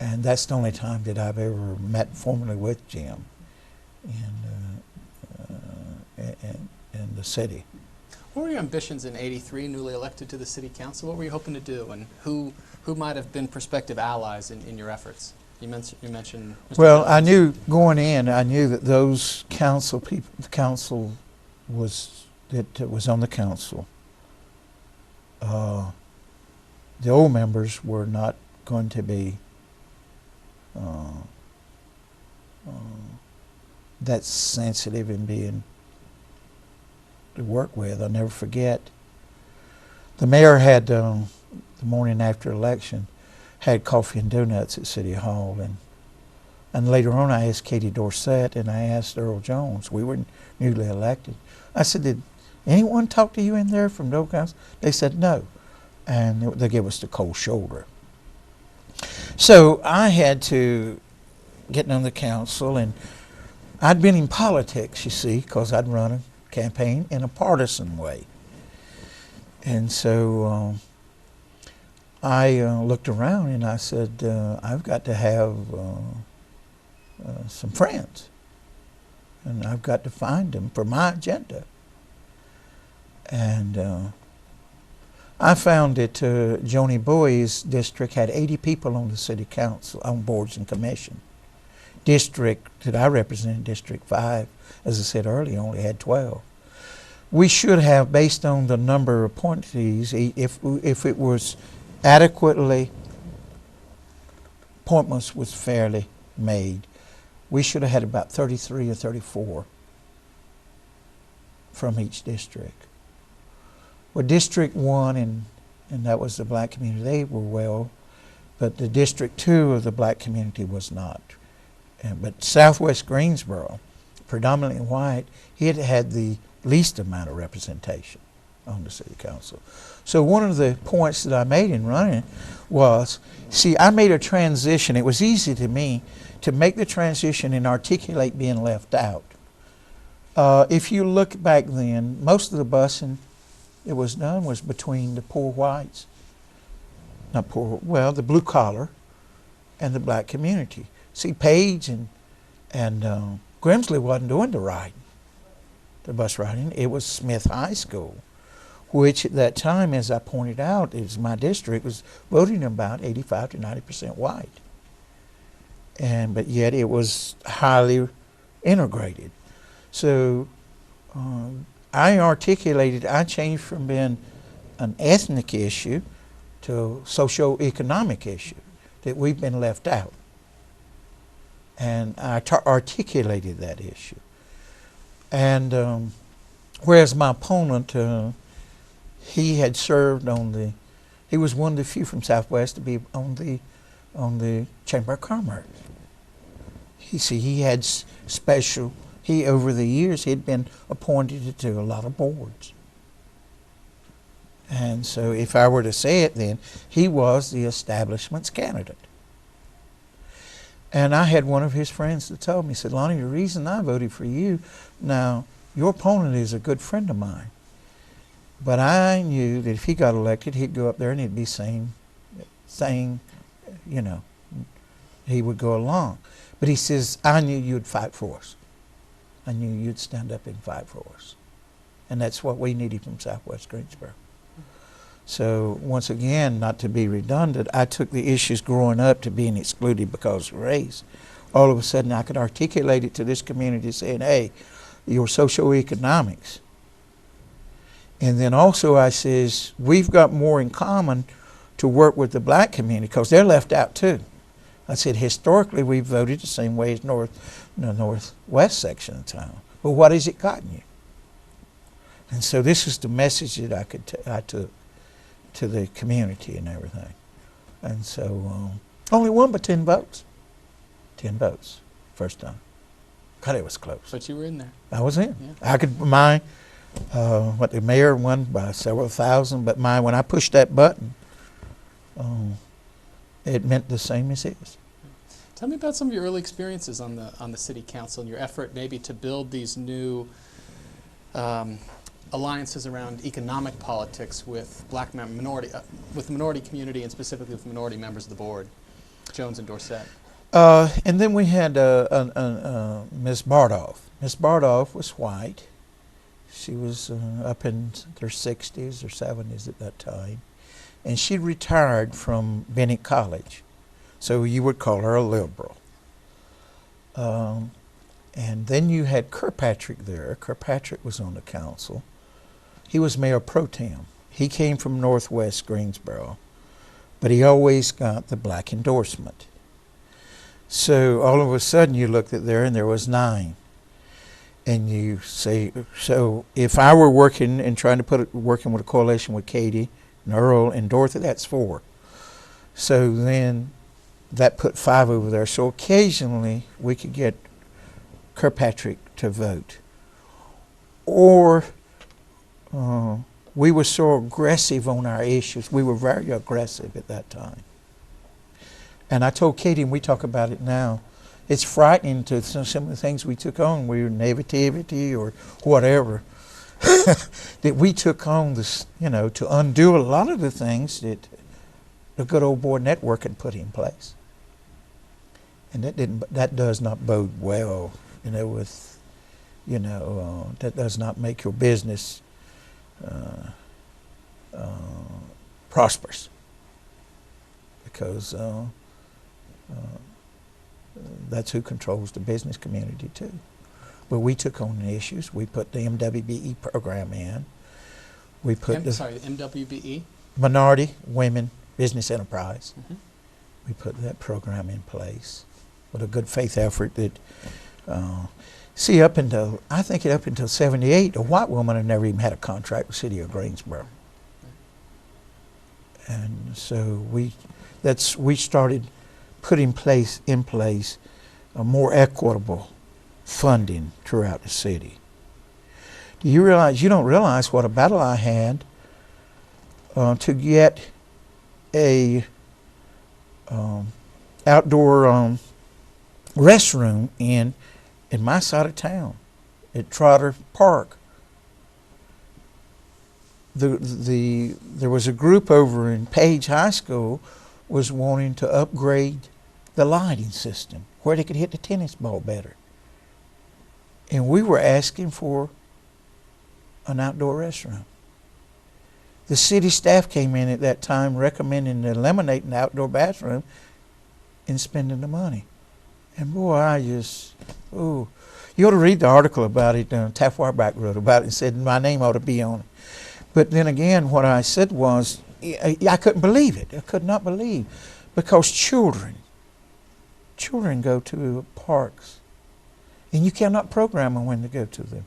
And that's the only time that I've ever met formally with Jim in the city. What were your ambitions in '83, newly elected to the city council? What were you hoping to do, and who might have been prospective allies in your efforts? You mentioned Mr. Well, I Jones. knew going in, that those council people, the council that was on the council, the old members were not going to be that sensitive in being to work with. I'll never forget. The mayor had the morning after election had coffee and donuts at City Hall, and later on I asked Katie Dorsett and I asked Earl Jones. We were newly elected. I said, did anyone talk to you in there from Doe Council? They said no, and they gave us the cold shoulder. So I had to get on the council, and I'd been in politics, you see, because I'd run a campaign in a partisan way. And so I looked around and I said, I've got to have some friends, and I've got to find them for my agenda. And I found that Joni Bowie's district had 80 people on the city council, on boards and commission. District that I represented, District 5, as I said earlier, only had 12. We should have, based on the number of appointees, if it was adequately, appointments was fairly made, we should have had about 33 or 34 from each district. Well, District 1, and that was the black community, they were well, but the District 2 of the black community was not. But Southwest Greensboro, predominantly white, it had the least amount of representation on the city council. So one of the points that I made in running was, see, I made a transition. It was easy to me to make the transition and articulate being left out. If you look back then, most of the busing that was done was between the poor whites, not poor, well, the blue collar and the black community. See, Page and Grimsley wasn't doing the riding, the bus riding. It was Smith High School, which at that time, as I pointed out, is my district, was voting about 85 to 90% white. But yet it was highly integrated. So I changed from being an ethnic issue to a socio-economic issue, that we've been left out. And I articulated that issue. And whereas my opponent, he had served on he was one of the few from Southwest to be on the Chamber of Commerce. He had over the years, he'd been appointed to a lot of boards. And so if I were to say it then, he was the establishment's candidate. And I had one of his friends that told me, he said, Lonnie, the reason I voted for you, now, your opponent is a good friend of mine. But I knew that if he got elected, he'd go up there and he'd be saying, he would go along. But he says, I knew you'd fight for us. I knew you'd stand up and fight for us. And that's what we needed from Southwest Greensboro. So once again, not to be redundant, I took the issues growing up to being excluded because of race. All of a sudden I could articulate it to this community saying, hey, your socioeconomics. And then also I says, we've got more in common to work with the black community because they're left out too. I said, historically we've voted the same way as the northwest section of town. But what has it gotten you? And so this is the message that I took to the community and everything. And so only won by 10 votes. 10 votes, first time. God, it was close. But you were in there. I was in. Yeah. I could, the mayor won by several thousand, but when I pushed that button, it meant the same as his. Tell me about some of your early experiences on the city council and your effort maybe to build these new alliances around economic politics with with the minority community and specifically with minority members of the board, Jones and Dorsett. And then we had Ms. Bardoff. Ms. Bardoff was white. She was up in her 60s or 70s at that time. And she retired from Bennett College. So you would call her a liberal. And then you had Kirkpatrick there. Kirkpatrick was on the council. He was mayor pro tem. He came from Northwest Greensboro, but he always got the black endorsement. So all of a sudden you looked at there and there was 9. And you say, so if I were working and trying to working with a coalition with Katie and Earl and Dorothy, that's 4. So then that put 5 over there. So occasionally we could get Kirkpatrick to vote. Or we were so aggressive on our issues. We were very aggressive at that time. And I told Katie, and we talk about it now, it's frightening to some of the things we took on. We were nativity or whatever. That we took on this, to undo a lot of the things that the good old boy network had put in place. And that does not bode well, that does not make your business prosperous. Because that's who controls the business community too. But we took on the issues. We put the MWBE program in. We put the MWBE? Minority Women Business Enterprise. Mm-hmm. We put that program in place with a good faith effort that, up until 78, a white woman had never even had a contract with the city of Greensboro. And so we started putting in place a more equitable funding throughout the city. Do you realize, you don't realize what a battle I had to get a outdoor restroom in my side of town at Trotter Park. There was a group over in Page High School was wanting to upgrade the lighting system where they could hit the tennis ball better. And we were asking for an outdoor restroom. The city staff came in at that time recommending eliminating the outdoor bathroom and spending the money. And boy, you ought to read the article about it. Taft Warback wrote about it and said my name ought to be on it. But then again, what I said was, I couldn't believe it. I could not believe, because children go to parks, and you cannot program them when to go to them.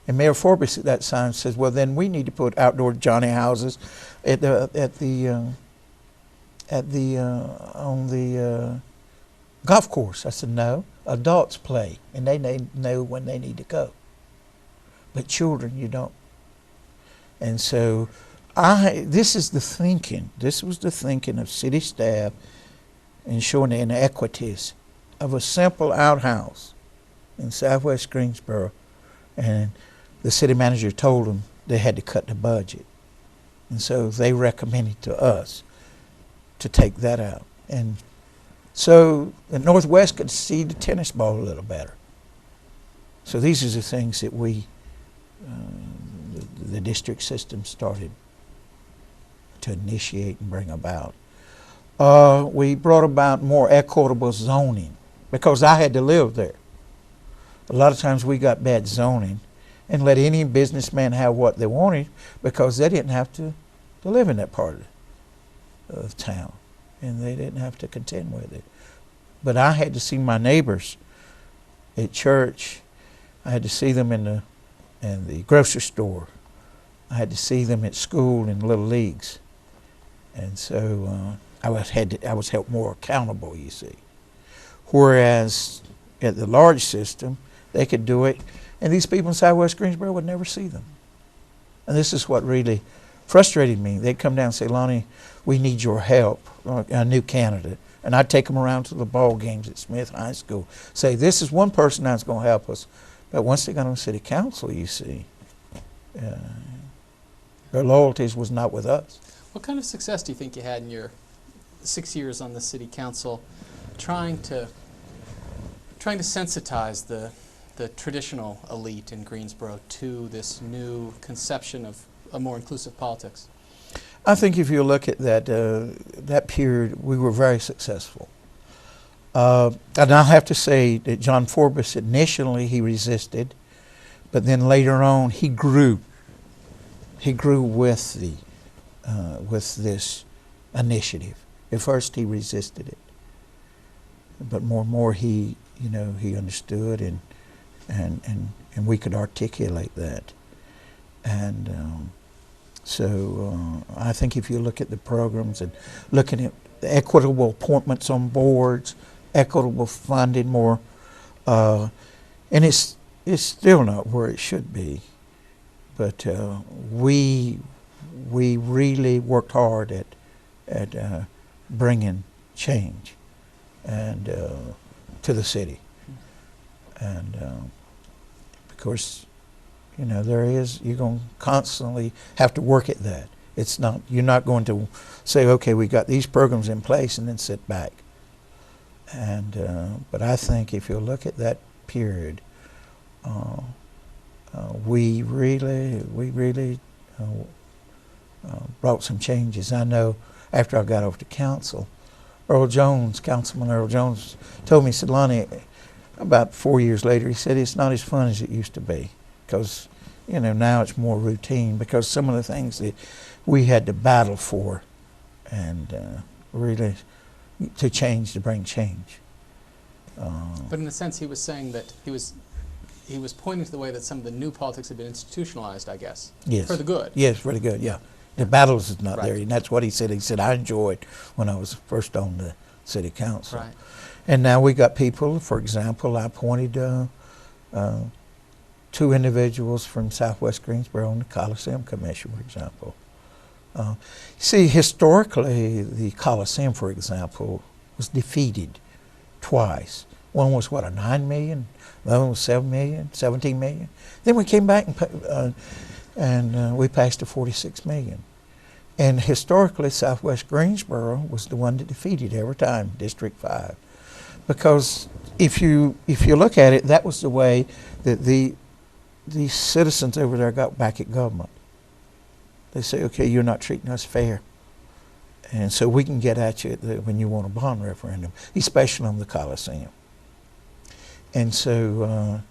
And Mayor Forbes at that time says, well, then we need to put outdoor Johnny houses on the golf course. I said, no, adults play, and they know when they need to go. But children, you don't. And so this was the thinking of city staff and showing the inequities of a simple outhouse in Southwest Greensboro. And the city manager told them they had to cut the budget. And so they recommended to us to take that out. And so the Northwest could see the tennis ball a little better. So these are the things that the district system started to initiate and bring about. We brought about more equitable zoning because I had to live there. A lot of times we got bad zoning and let any businessman have what they wanted because they didn't have to live in that part of town, and they didn't have to contend with it. But I had to see my neighbors at church. I had to see them in the grocery store. I had to see them at school in little leagues. And so I was held more accountable, you see. Whereas at the large system, they could do it, and these people in Southwest Greensboro would never see them. And this is what really frustrated me. They'd come down and say, Lonnie, we need your help, a new candidate. And I'd take them around to the ball games at Smith High School, say, this is one person that's going to help us. But once they got on city council, you see, their loyalties was not with us. What kind of success do you think you had in your 6 years on the city council trying to sensitize the traditional elite in Greensboro to this new conception of a more inclusive politics? I think if you look at that period, we were very successful. And I'll have to say that John Forbes, initially he resisted, but then later on he grew. He grew with this initiative. At first he resisted it, but more and more he understood, and we could articulate that. And so I think if you look at the programs and looking at the equitable appointments on boards, equitable funding more, and it's still not where it should be, but we really worked hard at bringing change and to the city. And of course, you're going to constantly have to work at that. You're not going to say, okay, we got these programs in place and then sit back. And but I think if you look at that period, we really brought some changes. I know after I got over to council, Councilman Earl Jones told me, he said, Lonnie, about 4 years later, he said, it's not as fun as it used to be, because now it's more routine, because some of the things that we had to battle for and really to bring change. But in a sense, he was saying that he was pointing to the way that some of the new politics had been institutionalized, I guess. Yes. For the good. Yes, for the good, yeah. The battles is not Right. there, and that's what he said. He said, I enjoyed when I was first on the city council. Right. And now we got people, for example, I appointed 2 individuals from Southwest Greensboro on the Coliseum Commission, for example. See, historically, the Coliseum, for example, was defeated twice. One was, what, a 9 million? The other one was 7 million, 17 million. Then we came back and we passed to 46 million. And historically, Southwest Greensboro was the one that defeated every time, District 5. Because if you look at it, that was the way that the citizens over there got back at government. They say, okay, you're not treating us fair. And so we can get at you when you want a bond referendum, especially on the Coliseum. And so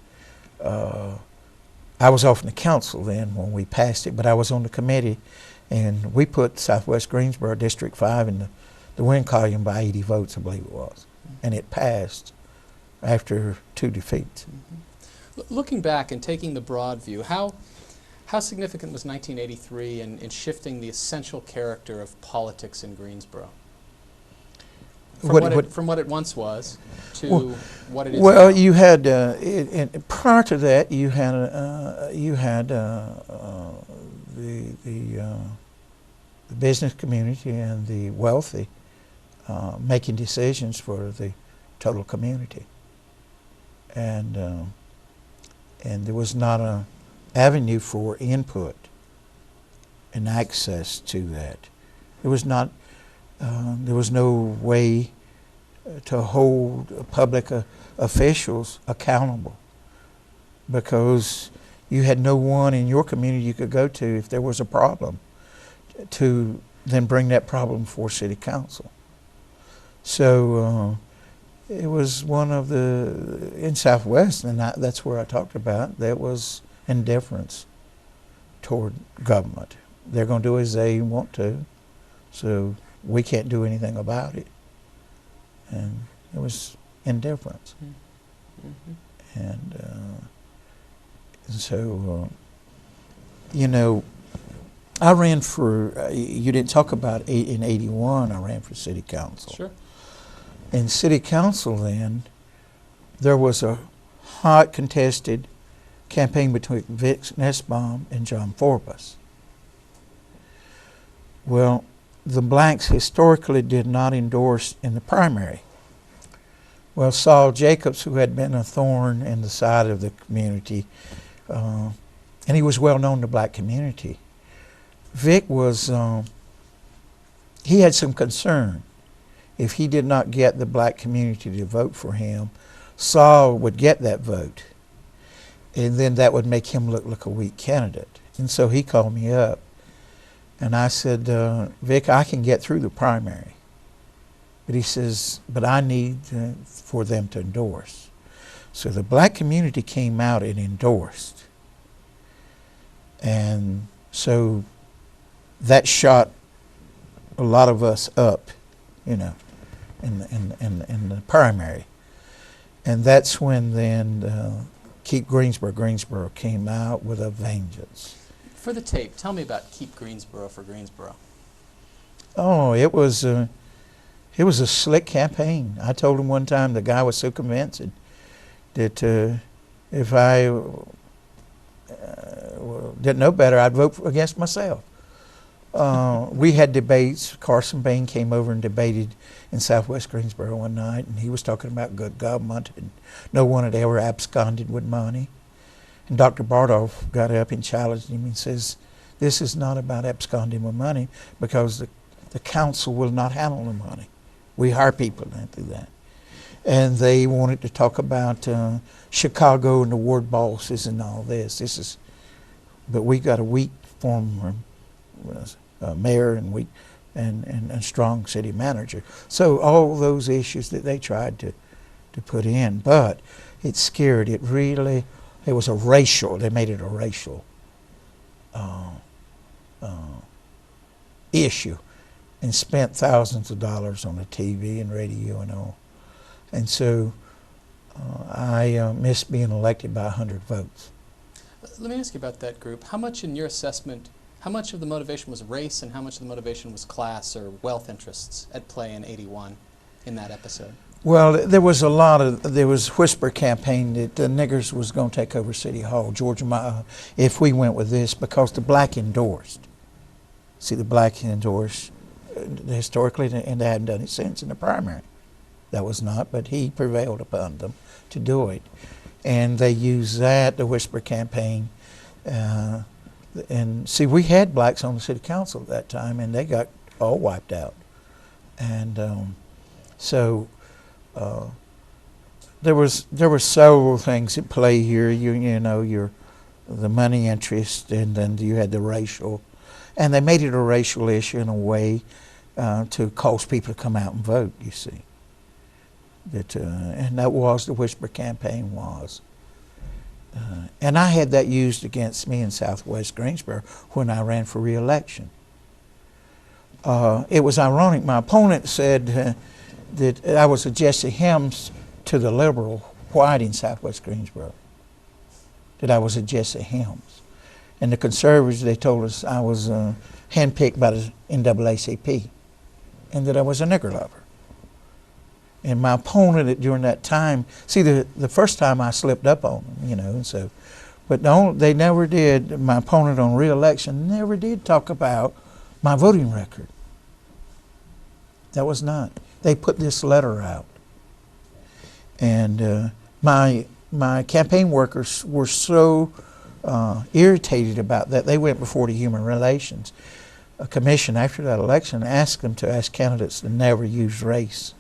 I was off in the council then when we passed it, but I was on the committee, and we put Southwest Greensboro District 5 in the win column by 80 votes, I believe it was. And it passed after 2 defeats. Looking back and taking the broad view, how significant was 1983 in shifting the essential character of politics in Greensboro? From what it once was to what it is well, now? you had prior to that, you had the business community and the wealthy making decisions for the total community, and there was not an avenue for input and access to that. There was not. There was no way to hold public officials accountable, because you had no one in your community you could go to if there was a problem to then bring that problem before city council. So it was one of in Southwest, and that's where I talked about, that was indifference toward government. They're going to do as they want to, so we can't do anything about it. And it was indifference. Mm-hmm. And so, you know, I ran for, you didn't talk about in 81, I ran for city council. Sure. In city council then, there was a hot contested campaign between Vic Nussbaum and John Forbes. Well, the blacks historically did not endorse in the primary. Well, Saul Jacobs, who had been a thorn in the side of the community, and he was well known in the black community, Vic was, he had some concern. If he did not get the black community to vote for him, Saul would get that vote, and then that would make him look like a weak candidate. And so he called me up. And I said, Vic, I can get through the primary. But he says, but I need for them to endorse. So the black community came out and endorsed. And so that shot a lot of us up, you know, in the primary. And that's when then Keep Greensboro came out with a vengeance. For the tape, tell me about Keep Greensboro for Greensboro. Oh, it was a slick campaign. I told him one time, the guy was so convincing that if I didn't know better, I'd vote against myself. We had debates. Carson Bain came over and debated in Southwest Greensboro one night, and he was talking about good government, and no one had ever absconded with money. And Dr. Bardolph got up and challenged him and says, this is not about absconding with money, because the council will not handle the money. We hire people to do that. And they wanted to talk about Chicago and the ward bosses and all this. But we got a weak former mayor and weak and strong city manager. So all those issues that they tried to put in, but it scared. It was a racial. They made it a racial issue, and spent thousands of dollars on the TV and radio and all. And so I missed being elected by 100 votes. Let me ask you about that group. How much in your assessment How much of the motivation was race and how much of the motivation was class or wealth interests at play in 81 in that episode? Well, there was whisper campaign that the niggers was going to take over City Hall, if we went with this, because the black endorsed. See, the black endorsed historically, and they hadn't done it since in the primary. That was not, but he prevailed upon them to do it. And they used that, the whisper campaign. And see, we had blacks on the city council at that time, and they got all wiped out. And so there were several things at play here. You know, the money interest, and then you had the racial, and they made it a racial issue in a way to cause people to come out and vote. You see, and that was the whisper campaign was. And I had that used against me in Southwest Greensboro when I ran for re-election. It was ironic. My opponent said that I was a Jesse Helms to the liberal white in Southwest Greensboro, that I was a Jesse Helms. And the conservatives, they told us I was handpicked by the NAACP and that I was a nigger lover. And my opponent during that time, see, the first time I slipped up on them, you know, and so, but they never did, my opponent on re-election never did talk about my voting record. That was not. They put this letter out. And my campaign workers were so irritated about that, they went before the Human Relations Commission after that election and asked them to ask candidates to never use race.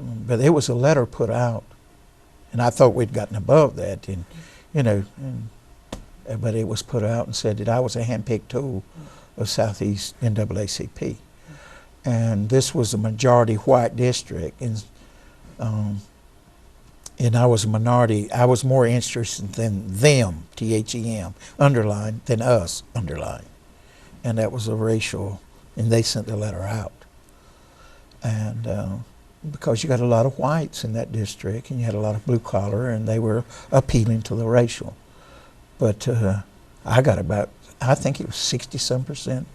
But it was a letter put out, and I thought we'd gotten above that, and you know, but it was put out and said that I was a handpicked tool of Southeast NAACP, and this was a majority white district, and I was a minority. I was more interested than them, THEM, underline, than us, underline, and that was a racial, and they sent the letter out, and. Because you got a lot of whites in that district, and you had a lot of blue collar, and they were appealing to the racial. But I got about, I think it was 60-some%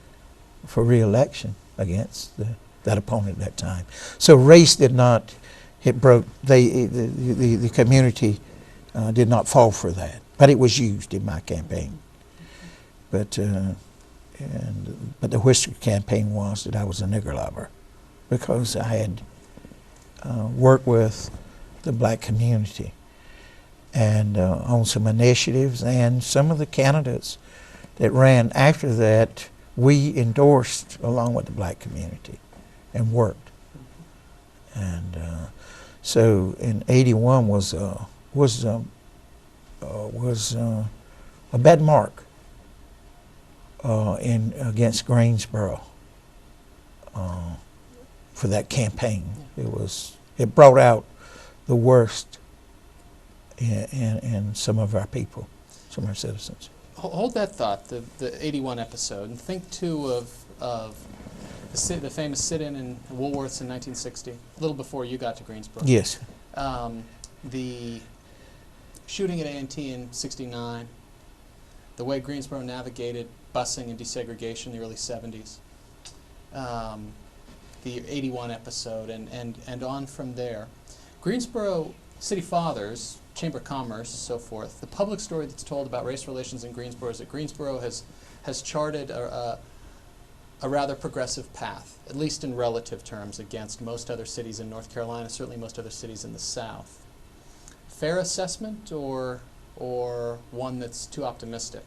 for re-election against that opponent at that time. So race did not, it broke, the community did not fall for that, but it was used in my campaign. But the whisper campaign was that I was a nigger lover, because I had work with the black community and on some initiatives, and some of the candidates that ran after that we endorsed along with the black community and worked. And so in 81 was a bad mark against Greensboro for that campaign. It brought out the worst in some of our people, some of our citizens. Hold that thought, the 81 episode, and think too of the famous sit-in Woolworths in 1960, a little before you got to Greensboro. Yes. The shooting at A&T in 69, the way Greensboro navigated busing and desegregation in the early 70s. The 81 episode, and on from there. Greensboro City Fathers, Chamber of Commerce, so forth, the public story that's told about race relations in Greensboro is that Greensboro has charted a rather progressive path, at least in relative terms, against most other cities in North Carolina, certainly most other cities in the South. Fair assessment, or one that's too optimistic?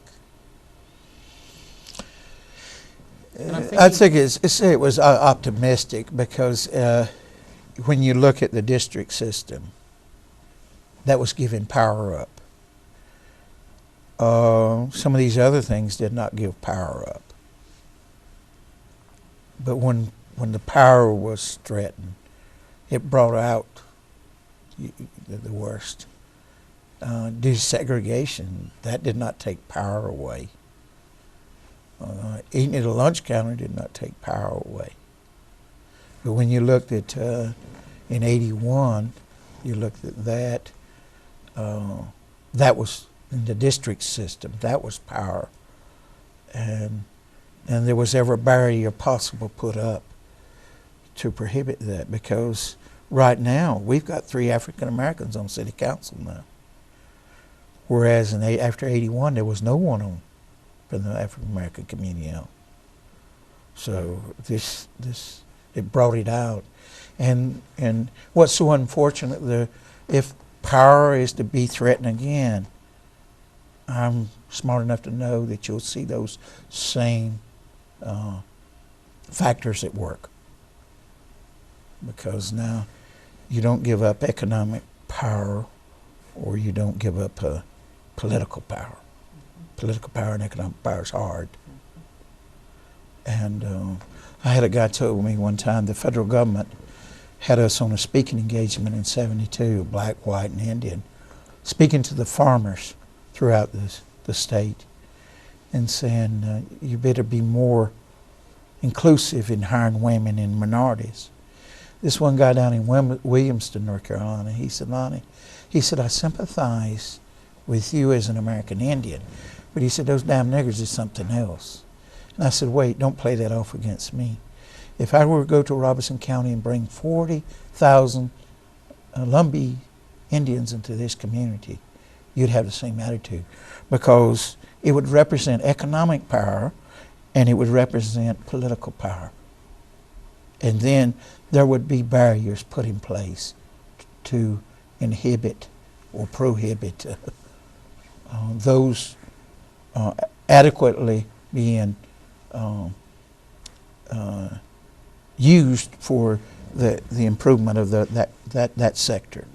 I think it was optimistic, because when you look at the district system, that was giving power up. Some of these other things did not give power up. But when the power was threatened, it brought out the worst. Desegregation, that did not take power away. Eating at a lunch counter did not take power away. But when you looked at, in 81, you looked at that, that was in the district system, that was power and there was every barrier possible put up to prohibit that, because right now we've got 3 African Americans on city council now, whereas after 81 there was no one on from the African American community on. So this it brought it out, and what's so unfortunate, if power is to be threatened again, I'm smart enough to know that you'll see those same factors at work, because now you don't give up economic power, or you don't give up political power. Political power and economic power is hard. And I had a guy told me one time the federal government had us on a speaking engagement in '72, black, white, and Indian, speaking to the farmers throughout the state, and saying, you better be more inclusive in hiring women and minorities. This one guy down in Williamston, North Carolina, he said, Lonnie, he said, I sympathize with you as an American Indian, but he said, those damn niggers is something else. And I said, wait, don't play that off against me. If I were to go to Robeson County and bring 40,000 Lumbee Indians into this community, you'd have the same attitude, because it would represent economic power and it would represent political power. And then there would be barriers put in place to inhibit or prohibit those adequately being used for the improvement of that sector.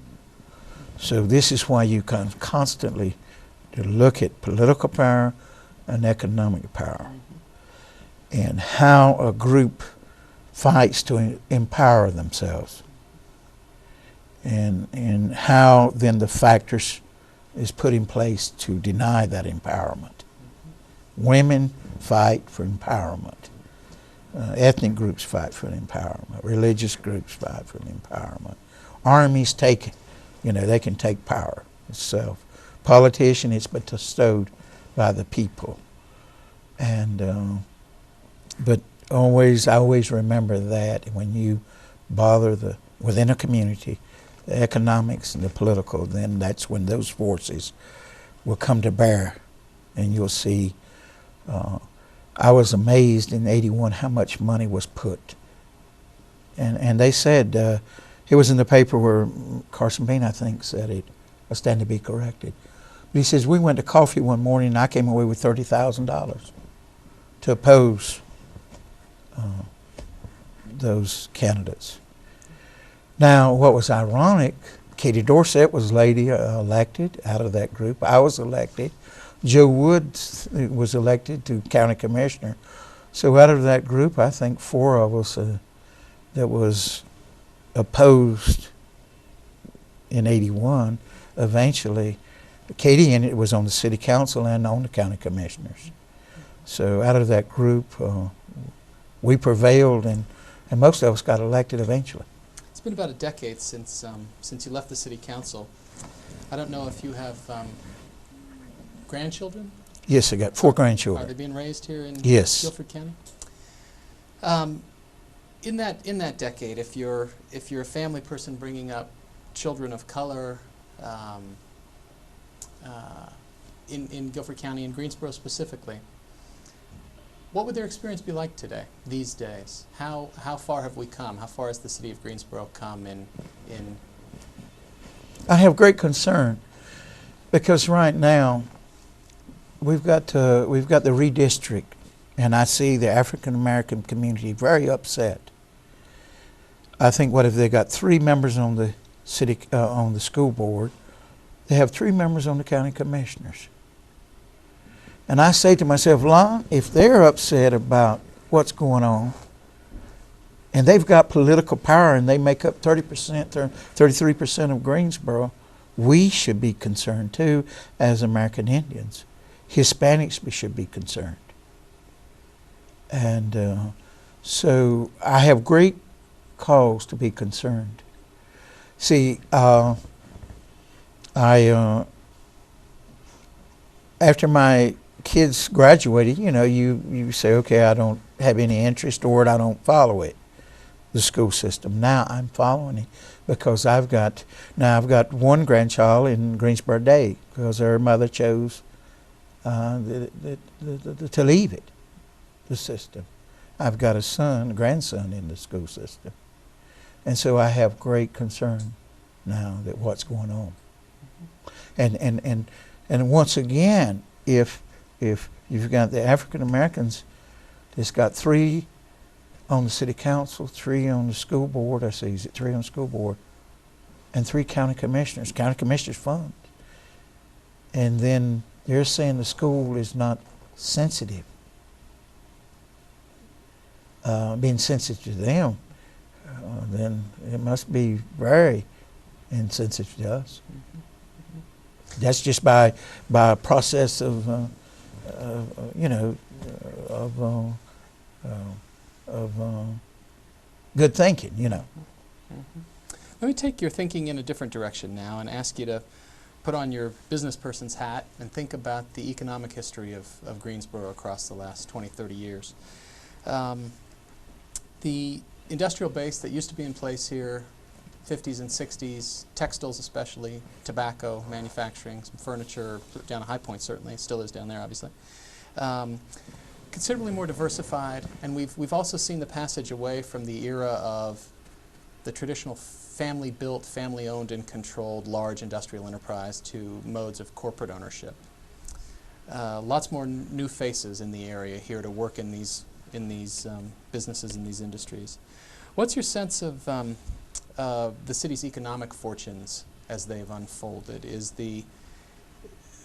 So this is why you constantly to look at political power and economic power, and how a group fights to empower themselves, and how then the factors is put in place to deny that empowerment. Women fight for empowerment. Ethnic groups fight for empowerment. Religious groups fight for empowerment. Armies take, they can take power itself. Politician, it's bestowed by the people. And but I always remember that when you bother within a community, the economics and the political, then that's when those forces will come to bear, and you'll see. I was amazed in '81 how much money was put, and they said it was in the paper where Carson Bean, I think, said it. I stand to be corrected. But he says, we went to coffee one morning and I came away with $30,000 to oppose those candidates. Now, what was ironic, Katie Dorsett was elected out of that group. I was elected. Joe Woods was elected to county commissioner. So out of that group, I think 4 of us that was opposed in '81, eventually, Katie and it was on the city council and on the county commissioners. So out of that group, we prevailed, and most of us got elected eventually. It's been about a decade since you left the city council. I don't know if you have grandchildren? Yes, I got 4 grandchildren. Are they being raised here in Yes. Guilford County? In that decade, if you're a family person bringing up children of color in Guilford County, in Greensboro specifically, what would their experience be like today, these days? How far have we come? How far has the city of Greensboro come in? I have great concern, because right now we've got the redistrict, and I see the African American community very upset. I think, what if they got 3 members on the city on the school board? They have 3 members on the county commissioners. And I say to myself, Lon, if they're upset about what's going on, and they've got political power and they make up 30%, 33% of Greensboro, we should be concerned too as American Indians. Hispanics should be concerned. And so I have great cause to be concerned. See, after my kids graduated, you say, okay, I don't have any interest or I don't follow it, the school system. Now I'm following it because I've got one grandchild in Greensboro Day because her mother chose to leave it, the system. I've got a grandson in the school system. And so I have great concern now that what's going on. And once again, if you've got the African Americans, that's got 3 on the city council, 3 on the school board, 3 on the school board, and 3 county commissioners fund. And then they're saying the school is not sensitive, being sensitive to them, then it must be very insensitive to us. That's just by a process of good thinking, Let me take your thinking in a different direction now and ask you to put on your business person's hat and think about the economic history of Greensboro across the last 20, 30 years. The industrial base that used to be in place here, 50s and 60s, textiles especially, tobacco, manufacturing, some furniture, down at High Point certainly, still is down there obviously. Considerably more diversified, and we've also seen the passage away from the era of the traditional family-built, family-owned and controlled large industrial enterprise to modes of corporate ownership. Lots more new faces in the area here to work in these businesses, in these industries. What's your sense of the city's economic fortunes as they've unfolded?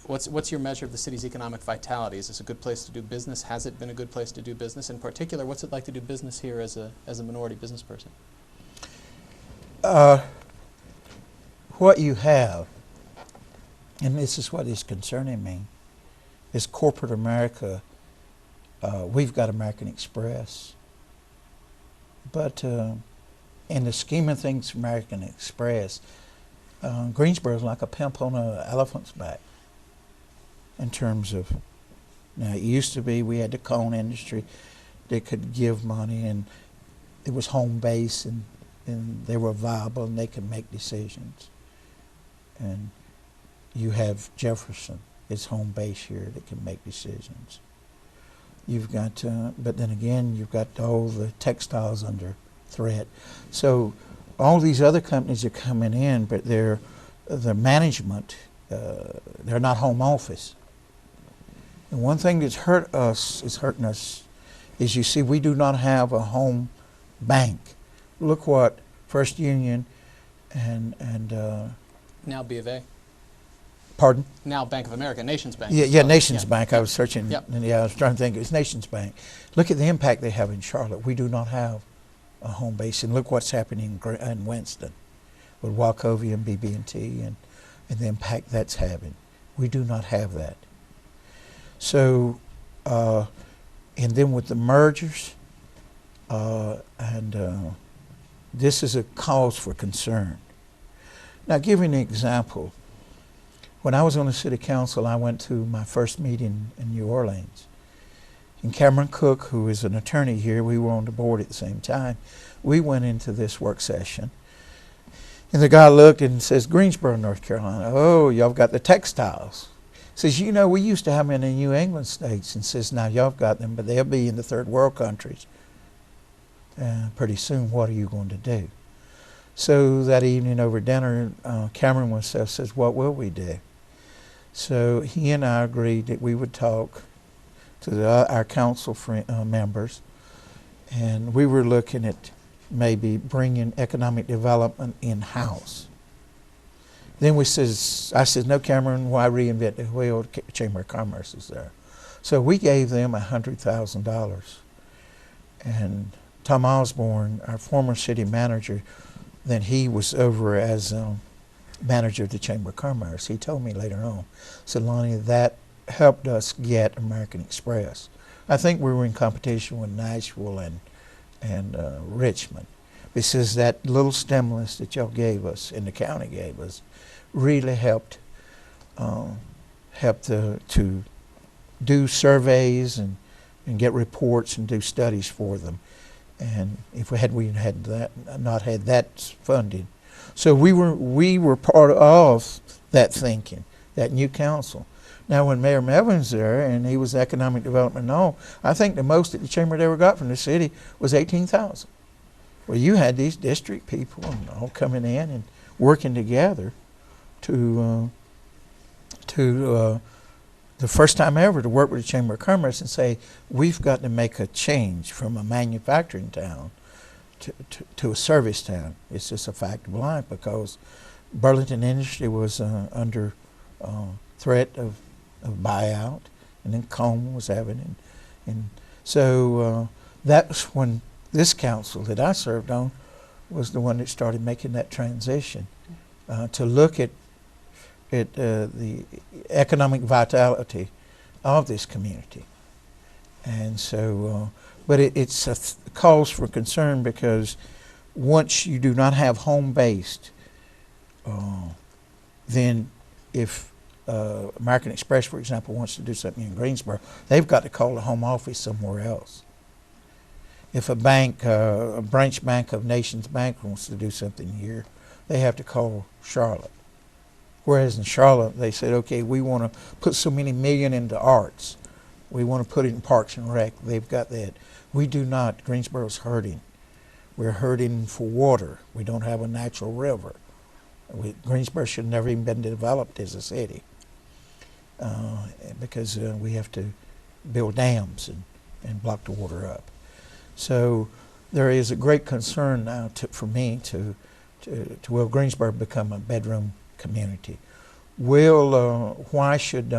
What's your measure of the city's economic vitality? Is this a good place to do business? Has it been a good place to do business? In particular, what's it like to do business here as a minority business person? What you have, and this is what is concerning me, is corporate America. We've got American Express, but in the scheme of things, American Express, Greensboro is like a pimp on an elephant's back in terms of, now it used to be we had the cone industry that could give money and it was home base and they were viable and they could make decisions. And you have Jefferson, it's home base here that can make decisions. You've got, but then again, you've got all the textiles under threat. So all these other companies are coming in, but their management, they're not home office. And one thing that's hurting us, is you see we do not have a home bank. Look what First Union and Now B of A. Pardon? Now Bank of America, Nations Bank. Yeah, Nations Bank. I was searching. Yep. And I was trying to think. It was Nations Bank. Look at the impact they have in Charlotte. We do not have a home base, and look what's happening in Winston with Wachovia and BB&T and the impact that's having. We do not have that. So, and then with the mergers, this is a cause for concern. Now, give you an example. When I was on the city council, I went to my first meeting in New Orleans. And Cameron Cook, who is an attorney here, we were on the board at the same time. We went into this work session. And the guy looked and says, Greensboro, North Carolina. Oh, y'all got the textiles. Says, we used to have them in the New England states. And says, now y'all got them, but they'll be in the third world countries. Pretty soon, what are you going to do? So that evening over dinner, Cameron says, what will we do? So he and I agreed that we would talk to our council members, and we were looking at maybe bringing economic development in-house. Then I said, no, Cameron, why reinvent the wheel? Chamber of Commerce is there. So we gave them $100,000. And Tom Osborne, our former city manager, then he was over as manager of the Chamber of Commerce. He told me later on, said, Lonnie, that helped us get American Express. I think we were in competition with Nashville and Richmond. He says that little stimulus that y'all gave us and the county gave us really helped to do surveys and get reports and do studies for them. And if we had that, not had that funding. So we were part of that thinking, that new council. Now when Mayor Melvin's there and he was economic development and all, I think the most that the chamber had ever got from the city was 18,000. Well, you had these district people and all coming in and working together to the first time ever to work with the Chamber of Commerce and say, we've got to make a change from a manufacturing town to a service town. It's just a fact of life because Burlington industry was under threat of buyout, and then Cone was having it. And so that's when this council that I served on was the one that started making that transition to look at the economic vitality of this community. And so, but it's a cause for concern because once you do not have home-based, then if American Express, for example, wants to do something in Greensboro, they've got to call the home office somewhere else. If a bank, a branch bank of Nations Bank wants to do something here, they have to call Charlotte. Whereas in Charlotte, they said, okay, we want to put so many million into arts. We want to put it in Parks and Rec. They've got that. We do not. Greensboro's hurting. We're hurting for water. We don't have a natural river. Greensboro should have never even been developed as a city because we have to build dams and block the water up. So there is a great concern now for me to will Greensboro become a bedroom community? Why should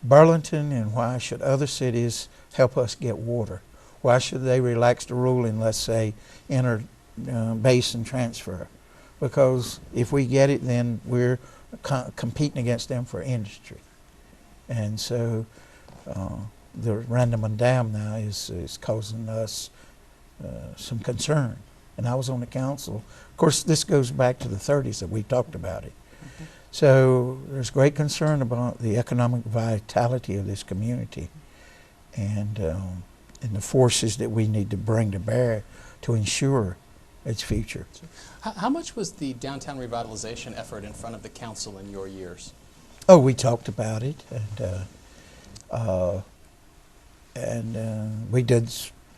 Burlington and why should other cities help us get water? Why should they relax the rule in, let's say, inter-basin transfer? Because if we get it, then we're competing against them for industry. And so the Random Dam now is causing us some concern. And I was on the council. Of course, this goes back to the 30s that we talked about it. Mm-hmm. So there's great concern about the economic vitality of this community and the forces that we need to bring to bear to ensure its future. How much was the downtown revitalization effort in front of the council in your years? Oh, we talked about it, and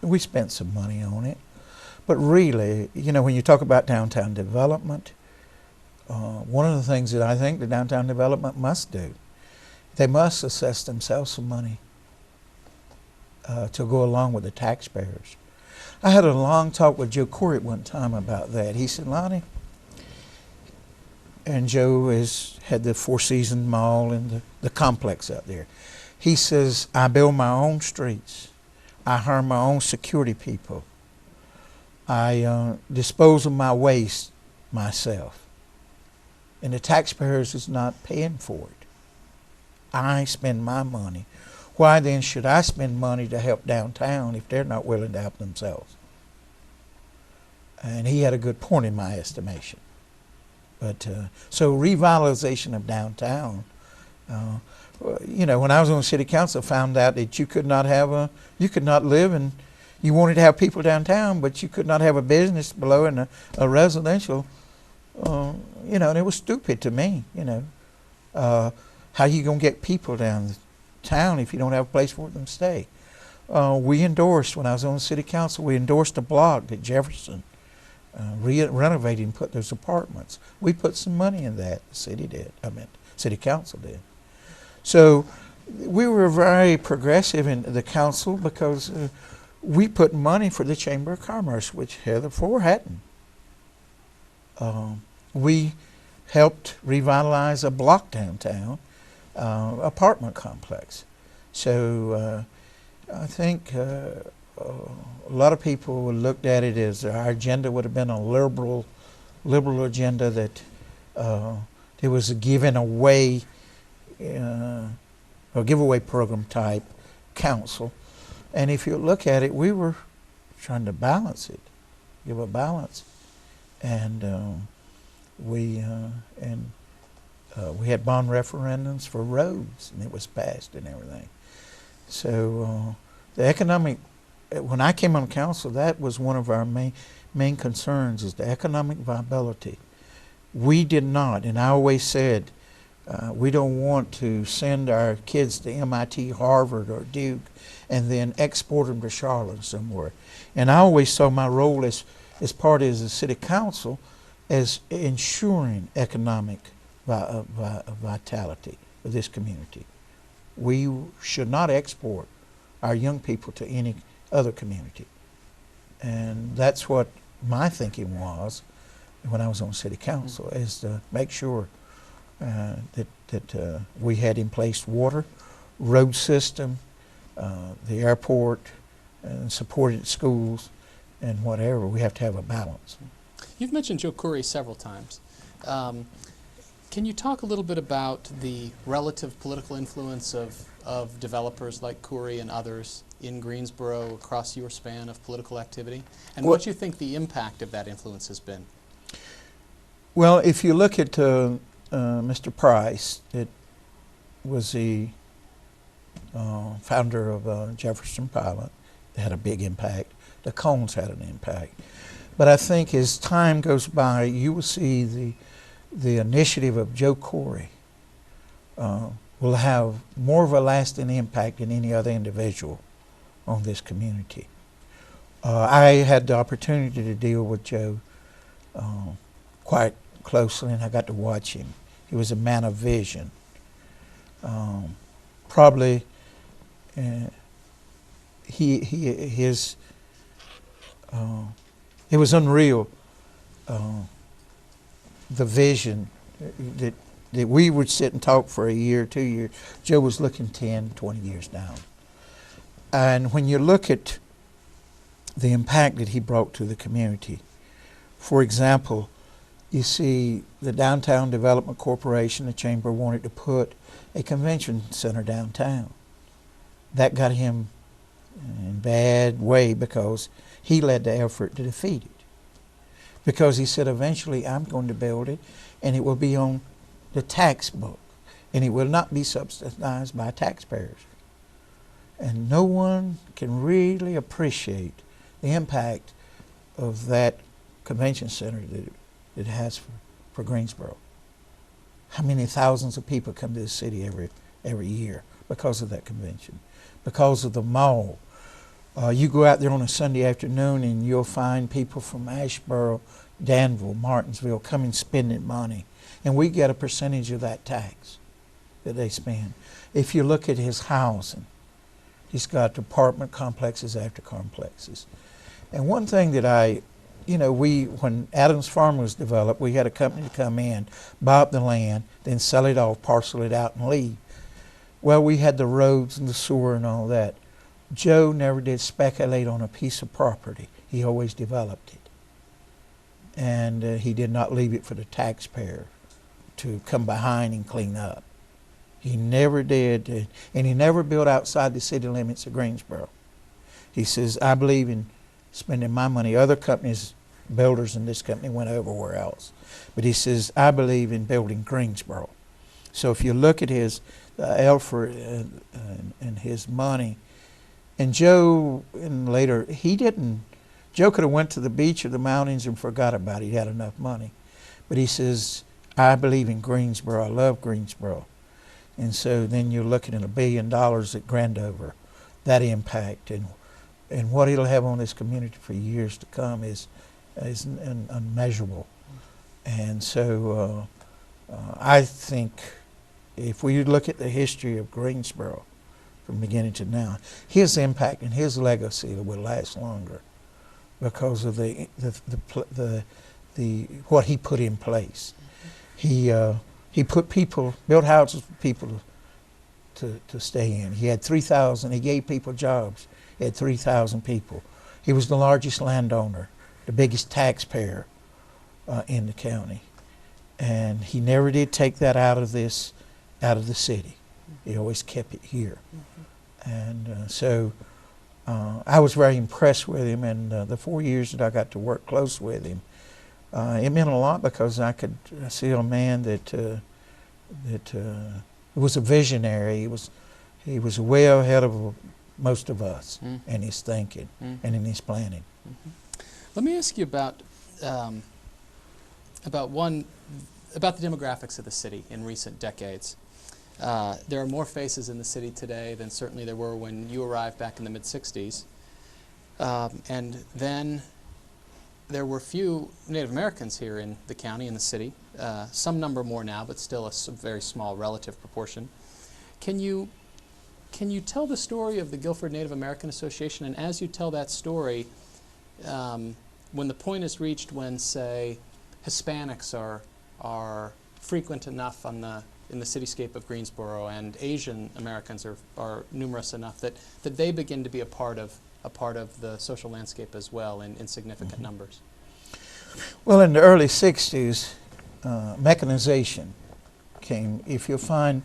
we spent some money on it. But really, you know, when you talk about downtown development, one of the things that I think the downtown development must do, they must assess themselves some money to go along with the taxpayers. I had a long talk with Joe Corey at one time about that. He said, Lonnie, and Joe had the Four Seasons Mall and the complex out there. He says, I build my own streets. I hire my own security people. I dispose of my waste myself. And the taxpayers is not paying for it. I spend my money. Why then should I spend money to help downtown if they're not willing to help themselves? And he had a good point in my estimation. But so revitalization of downtown, you know, when I was on the city council, I found out that you could not live and you wanted to have people downtown, but you could not have a business below and a residential, you know, and it was stupid to me, you know. How you going to get people downtown if you don't have a place for them to stay? We endorsed, when I was on the city council, we endorsed a block at Jefferson, renovating and put those apartments. We put some money in that, the city did, city council did. So we were very progressive in the council because we put money for the Chamber of Commerce, which heretofore hadn't. We helped revitalize a block downtown, apartment complex. So I think a lot of people looked at it as our agenda would have been a liberal agenda that it was a giving away, a giveaway program type council. And if you look at it, we were trying to balance it, give a balance. And we had bond referendums for roads, and it was passed and everything. So the economic, when I came on council, that was one of our main concerns, is the economic viability. We did not, and I always said, we don't want to send our kids to MIT, Harvard, or Duke, and then export them to Charlotte somewhere. And I always saw my role as part of the city council as ensuring economic vitality of this community. We should not export our young people to any other community. And that's what my thinking was when I was on city council, is to make sure that we had in place water, road system, the airport, and supported schools, and whatever. We have to have a balance. You've mentioned Joe Khoury several times. Can you talk a little bit about the relative political influence of developers like Khoury and others in Greensboro across your span of political activity, and what you think the impact of that influence has been? Well, if you look at Mr. Price, it was the founder of Jefferson Pilot. They had a big impact. The Cones had an impact. But I think as time goes by, you will see the initiative of Joe Khoury will have more of a lasting impact than any other individual on this community. I had the opportunity to deal with Joe quite closely, and I got to watch him. He was a man of vision. Probably it was unreal, the vision that we would sit and talk for a year, 2 years. Joe was looking 10, 20 years down. And when you look at the impact that he brought to the community, for example, you see the Downtown Development Corporation, the Chamber, wanted to put a convention center downtown. That got him in bad way because he led the effort to defeat it. Because he said, eventually I'm going to build it, and it will be on the tax book, and it will not be subsidized by taxpayers. And no one can really appreciate the impact of that convention center that it has for Greensboro. How many thousands of people come to the city every year because of that convention, because of the mall. You go out there on a Sunday afternoon and you'll find people from Asheboro, Danville, Martinsville coming spending money. And we get a percentage of that tax that they spend. If you look at his housing, he's got apartment complexes after complexes. And one thing that when Adams Farm was developed, we had a company to come in, buy up the land, then sell it off, parcel it out, and leave. Well, we had the roads and the sewer and all that. Joe never did speculate on a piece of property. He always developed it. And he did not leave it for the taxpayer to come behind and clean up. He never did, and he never built outside the city limits of Greensboro. He says, I believe in spending my money. Other companies, builders in this company, went everywhere else. But he says, I believe in building Greensboro. So if you look at his effort and his money, and Joe, and later, Joe could have went to the beach or the mountains and forgot about it. He had enough money. But he says, I believe in Greensboro. I love Greensboro. And so then you're looking at $1 billion at Grandover. That impact and what it'll have on this community for years to come is unmeasurable. And so I think if we look at the history of Greensboro from beginning to now, his impact and his legacy will last longer because of the what he put in place. He built houses for people to stay in. He had 3,000. He gave people jobs. He had 3,000 people. He was the largest landowner, the biggest taxpayer in the county, and he never did take that out of the city. He always kept it here, and so I was very impressed with him. And the 4 years that I got to work close with him, it meant a lot because I could see a man that was a visionary. He was way ahead of most of us in his thinking Mm. and in his planning. Let me ask you about about the demographics of the city in recent decades. There are more faces in the city today than certainly there were when you arrived back in the mid-'60s. And then there were few Native Americans here in the county, in the city. Some number more now, but still a very small relative proportion. Can you tell the story of the Guilford Native American Association? And as you tell that story, when the point is reached when, say, Hispanics are frequent enough in the cityscape of Greensboro, and Asian Americans are numerous enough that they begin to be a part of the social landscape as well in significant numbers. Well, in the early 60s, mechanization came. If you find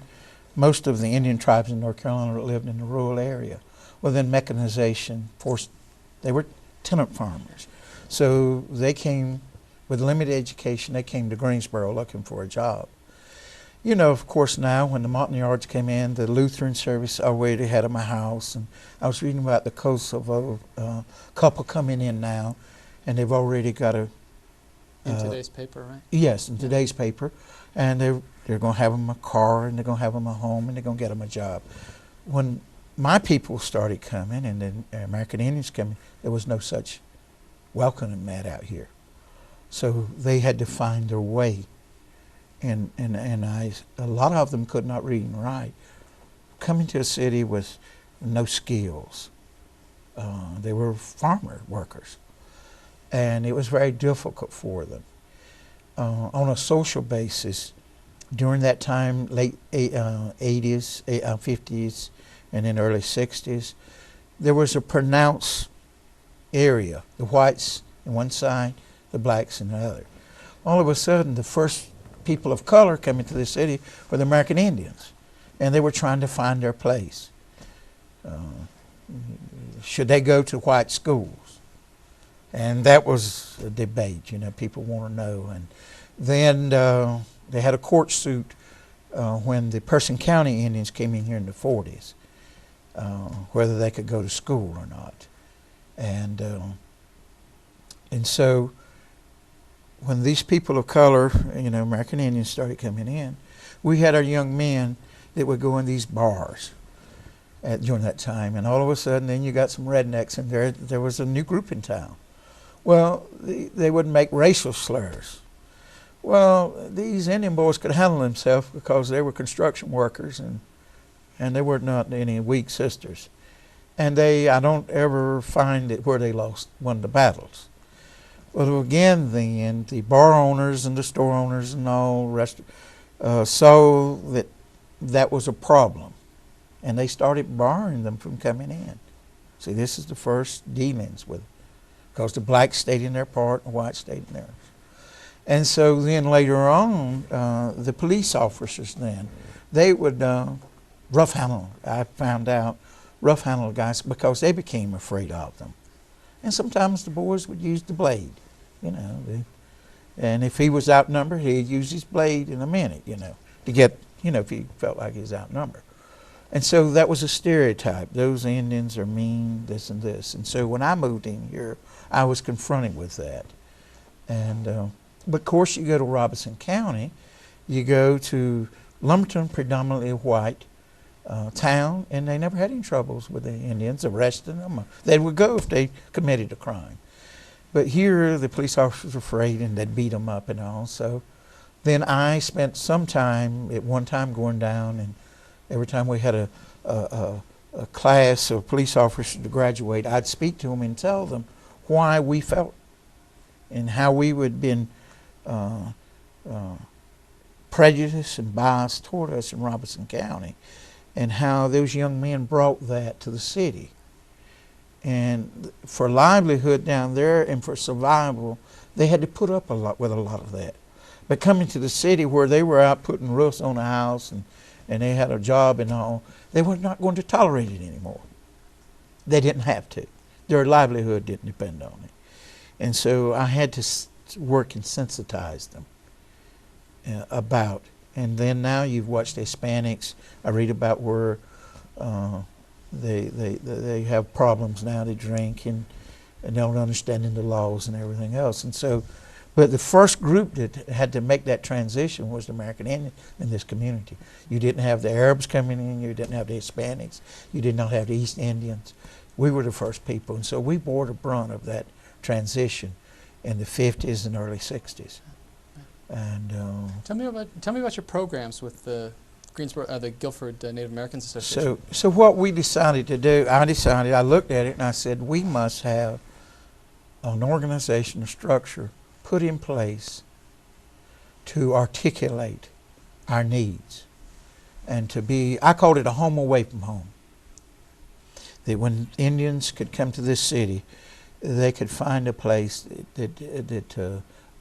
most of the Indian tribes in North Carolina lived in the rural area, well, then mechanization forced, they were tenant farmers. So they came with limited education, they came to Greensboro looking for a job. You know, of course, now when the Montagnards came in, the Lutheran service already had them a house. And I was reading about the Kosovo couple coming in now, and they've already got a... In today's paper, right? Yes, in today's paper. And they're going to have them a car, and they're going to have them a home, and they're going to get them a job. When my people started coming, and then American Indians coming, there was no such welcoming mat out here. So they had to find their way. And a lot of them could not read and write. Coming to a city with no skills. They were farmer workers. And it was very difficult for them. On a social basis, during that time, late 80s, 50s, and in early 60s, there was a pronounced area, the whites on one side, the blacks on the other. All of a sudden, the first people of color coming to the city were the American Indians, and they were trying to find their place. Should they go to white schools? And that was a debate, you know, people want to know. And then they had a court suit when the Person County Indians came in here in the 40s, whether they could go to school or not. And so when these people of color, you know, American Indians started coming in, we had our young men that would go in these bars during that time. And all of a sudden, then you got some rednecks, and there was a new group in town. Well, they would make racial slurs. Well, these Indian boys could handle themselves because they were construction workers, and they were not any weak sisters. And I don't ever find it where they won the battles. Well, again, then the bar owners and the store owners and all the rest saw that was a problem, and they started barring them from coming in. See, this is the first dealings with it, because the blacks stayed in their part and the whites stayed in theirs. And so then later on, the police officers then, they would rough handle, I found out, rough handle guys because they became afraid of them. And sometimes the boys would use the blade, you know. And if he was outnumbered, he'd use his blade in a minute, you know, to get, you know, if he felt like he was outnumbered. And so that was a stereotype. Those Indians are mean, this and this. And so when I moved in here, I was confronted with that. And, but of course, you go to Robeson County, you go to Lumberton, predominantly white town, and they never had any troubles with the Indians arresting them. They would go if they committed a crime. But here, the police officers were afraid, and they'd beat them up and all. So then I spent some time, at one time, going down, and every time we had a class of police officers to graduate, I'd speak to them and tell them why we felt and how we would been prejudiced and biased toward us in Robeson County, and how those young men brought that to the city. And for livelihood down there and for survival, they had to put up with a lot of that. But coming to the city where they were out putting roofs on a house and they had a job and all, they were not going to tolerate it anymore. They didn't have to. Their livelihood didn't depend on it. And so I had to work and sensitize them about. And then now you've watched Hispanics. I read about where They have problems now. They drink and don't understanding the laws and everything else. And so, but the first group that had to make that transition was the American Indian in this community. You didn't have the Arabs coming in. You didn't have the Hispanics. You did not have the East Indians. We were the first people, and so we bore the brunt of that transition in the 50s and early 60s. And tell me about your programs with the Greensboro, the Guilford Native Americans Association. so what we decided to do, I looked at it and I said, we must have an organizational structure put in place to articulate our needs and to be, I called it a home away from home. That when Indians could come to this city, they could find a place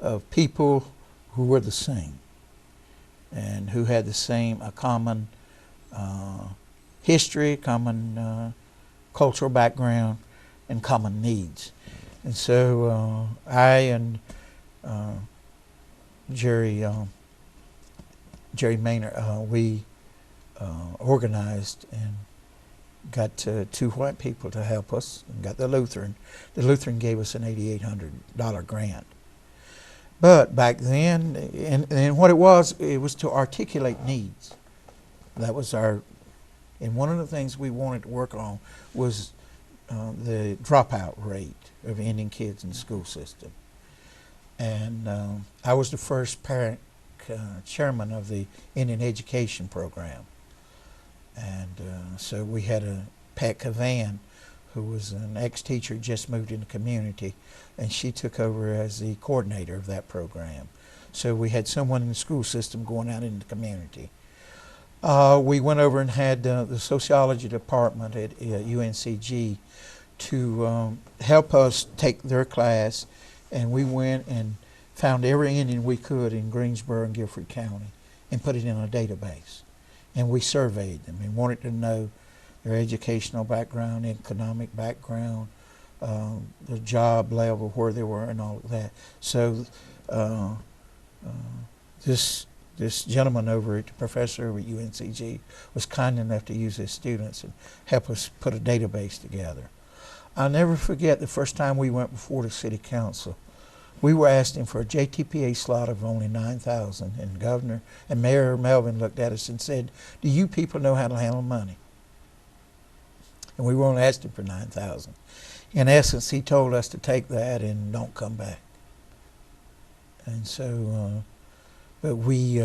of people who were the same and who had the same, a common history, common cultural background, and common needs. And so I and Jerry Maynard, we organized and got two white people to help us and got the Lutheran. The Lutheran gave us an $8,800 grant. But back then, and what it was to articulate needs. That was our, and one of the things we wanted to work on was the dropout rate of Indian kids in the school system. And I was the first parent chairman of the Indian education program. And so we had a Pat Cavan, who was an ex-teacher, just moved in the community, and she took over as the coordinator of that program. So we had someone in the school system going out in the community. We went over and had the sociology department at UNCG to help us take their class, and we went and found every Indian we could in Greensboro and Guilford County and put it in a database. And we surveyed them and wanted to know their educational background, economic background, the job level, where they were, and all of that. So this gentleman over at the professor over at UNCG was kind enough to use his students and help us put a database together. I'll never forget the first time we went before the city council. We were asking for a JTPA slot of only 9,000, and Governor and Mayor Melvin looked at us and said, "Do you people know how to handle money?" And we weren't asking for 9,000. In essence, he told us to take that and don't come back. And so, but we,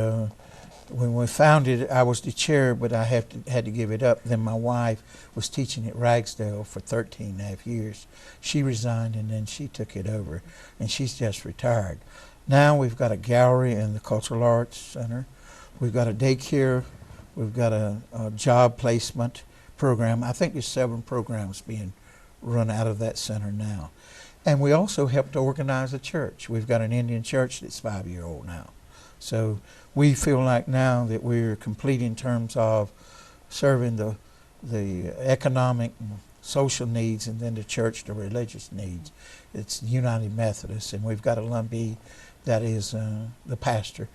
when we found it, I was the chair, but I had to give it up. Then my wife was teaching at Ragsdale for 13 and a half years. She resigned, and then she took it over, and she's just retired. Now we've got a gallery in the Cultural Arts Center. We've got a daycare. We've got a job placement program. I think there's 7 programs being run out of that center now. And we also helped organize a church. We've got an Indian church that's 5-year-old now. So we feel like now that we're complete in terms of serving the economic and social needs, and then the church, the religious needs. It's United Methodist, and we've got a Lumbee that is the pastor.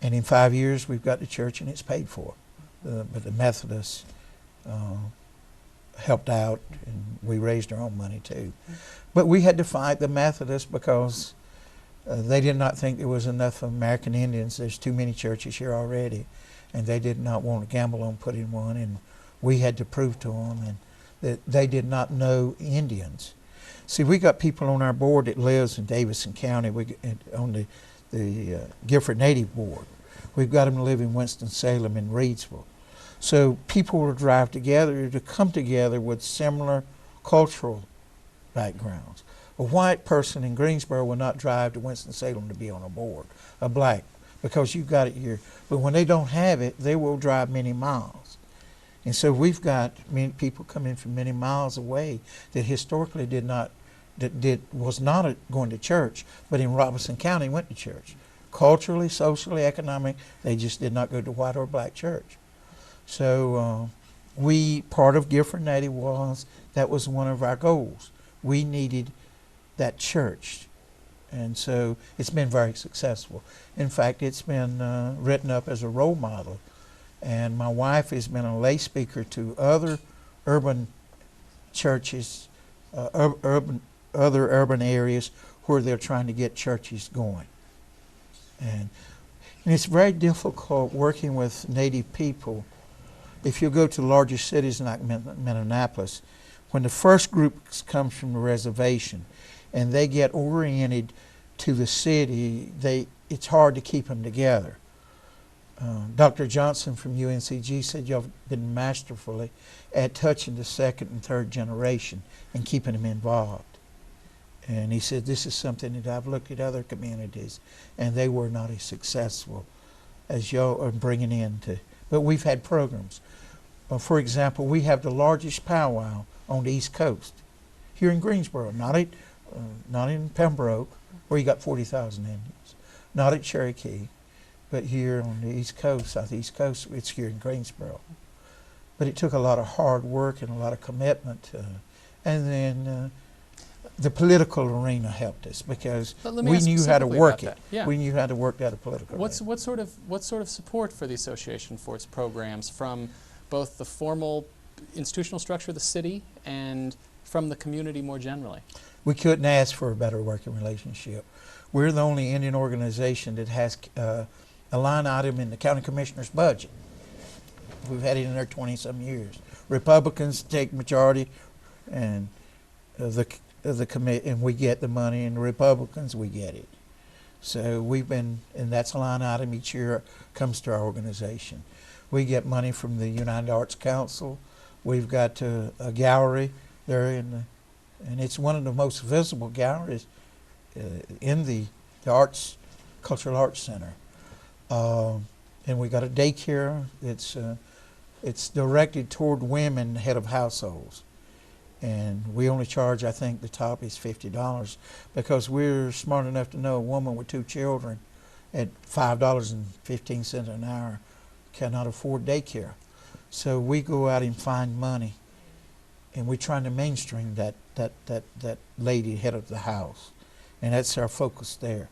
And in 5 years, we've got the church, and it's paid for. But the Methodists helped out, and we raised our own money too. But we had to fight the Methodists because they did not think there was enough American Indians. There's too many churches here already, and they did not want to gamble on putting one, and we had to prove to them and that they did not know Indians. See, we got people on our board that lives in Davidson County. On the Guilford Native Board. We've got them live in Winston-Salem and Reedsville. So people will drive together to come together with similar cultural backgrounds. A white person in Greensboro will not drive to Winston-Salem to be on a board, a black, because you've got it here. But when they don't have it, they will drive many miles. And so we've got many people coming from many miles away that historically was not going to church, but in Robeson County went to church. Culturally, socially, economic, they just did not go to white or black church. So part of Guilford Native that was one of our goals. We needed that church. And so it's been very successful. In fact, it's been written up as a role model And my wife has been a lay speaker to other urban churches, other urban areas where they're trying to get churches going. And it's very difficult working with Native people. If you go to larger cities like Minneapolis, when the first group comes from the reservation and they get oriented to the city, it's hard to keep them together. Dr. Johnson from UNCG said you've been masterfully at touching the second and third generation and keeping them involved. And he said, this is something that I've looked at other communities, and they were not as successful as y'all are bringing into. But we've had programs. For example, we have the largest powwow on the East Coast, here in Greensboro, not in Pembroke, where you got 40,000 Indians, not at Cherokee, but here on the East Coast, Southeast Coast, it's here in Greensboro. But it took a lot of hard work and a lot of commitment. And then the political arena helped us because we knew how to work it. Yeah. We knew how to work that political What sort of support for the association for its programs from both the formal institutional structure of the city and from the community more generally? We couldn't ask for a better working relationship. We're the only Indian organization that has a line item in the county commissioner's budget. We've had it in there 20-some years. Republicans take majority, and the committee, and we get the money, and the Republicans, we get it. So we've been, and that's a line item each year comes to our organization. We get money from the United Arts Council. We've got a gallery there and it's one of the most visible galleries in the Cultural Arts Center. And we got a daycare. It's directed toward women head of households. And we only charge, I think the top is $50 because we're smart enough to know a woman with 2 children at $5.15 an hour cannot afford daycare. So we go out and find money, and we're trying to mainstream that lady head of the house. And that's our focus there.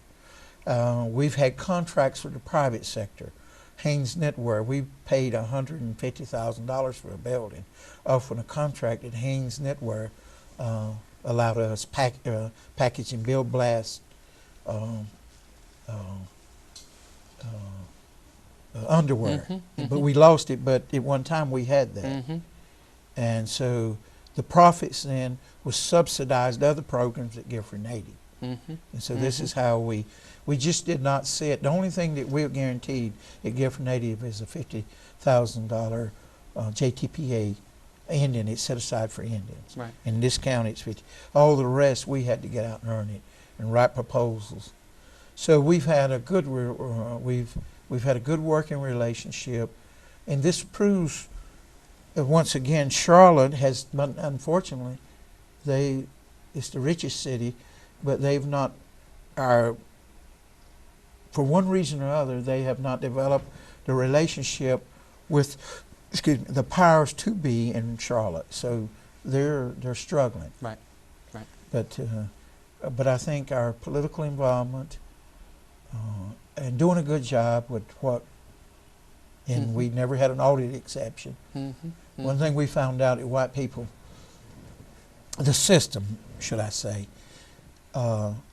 We've had contracts for the private sector. Haynes Knitwear, we paid $150,000 for a building off on a contract that Haynes Knitwear allowed us package and build blast underwear. But we lost it, but at one time we had that. And so the profits then was subsidized other programs that give for Native. And so this is how we just did not see it. The only thing that we're guaranteed at Give for Native is a $50,000 JTPA Indian. It's set aside for Indians. Right. In this county, it's 50. All the rest, we had to get out and earn it and write proposals. So we've had a good we've had a good working relationship, and this proves that once again Charlotte has, unfortunately, it's the richest city, but they've not for one reason or other, they have not developed the relationship with, the powers to be in Charlotte. So they're struggling. Right, right. But I think our political involvement and doing a good job with and we never had an audit exception. One thing we found out that white people, the system, should I say,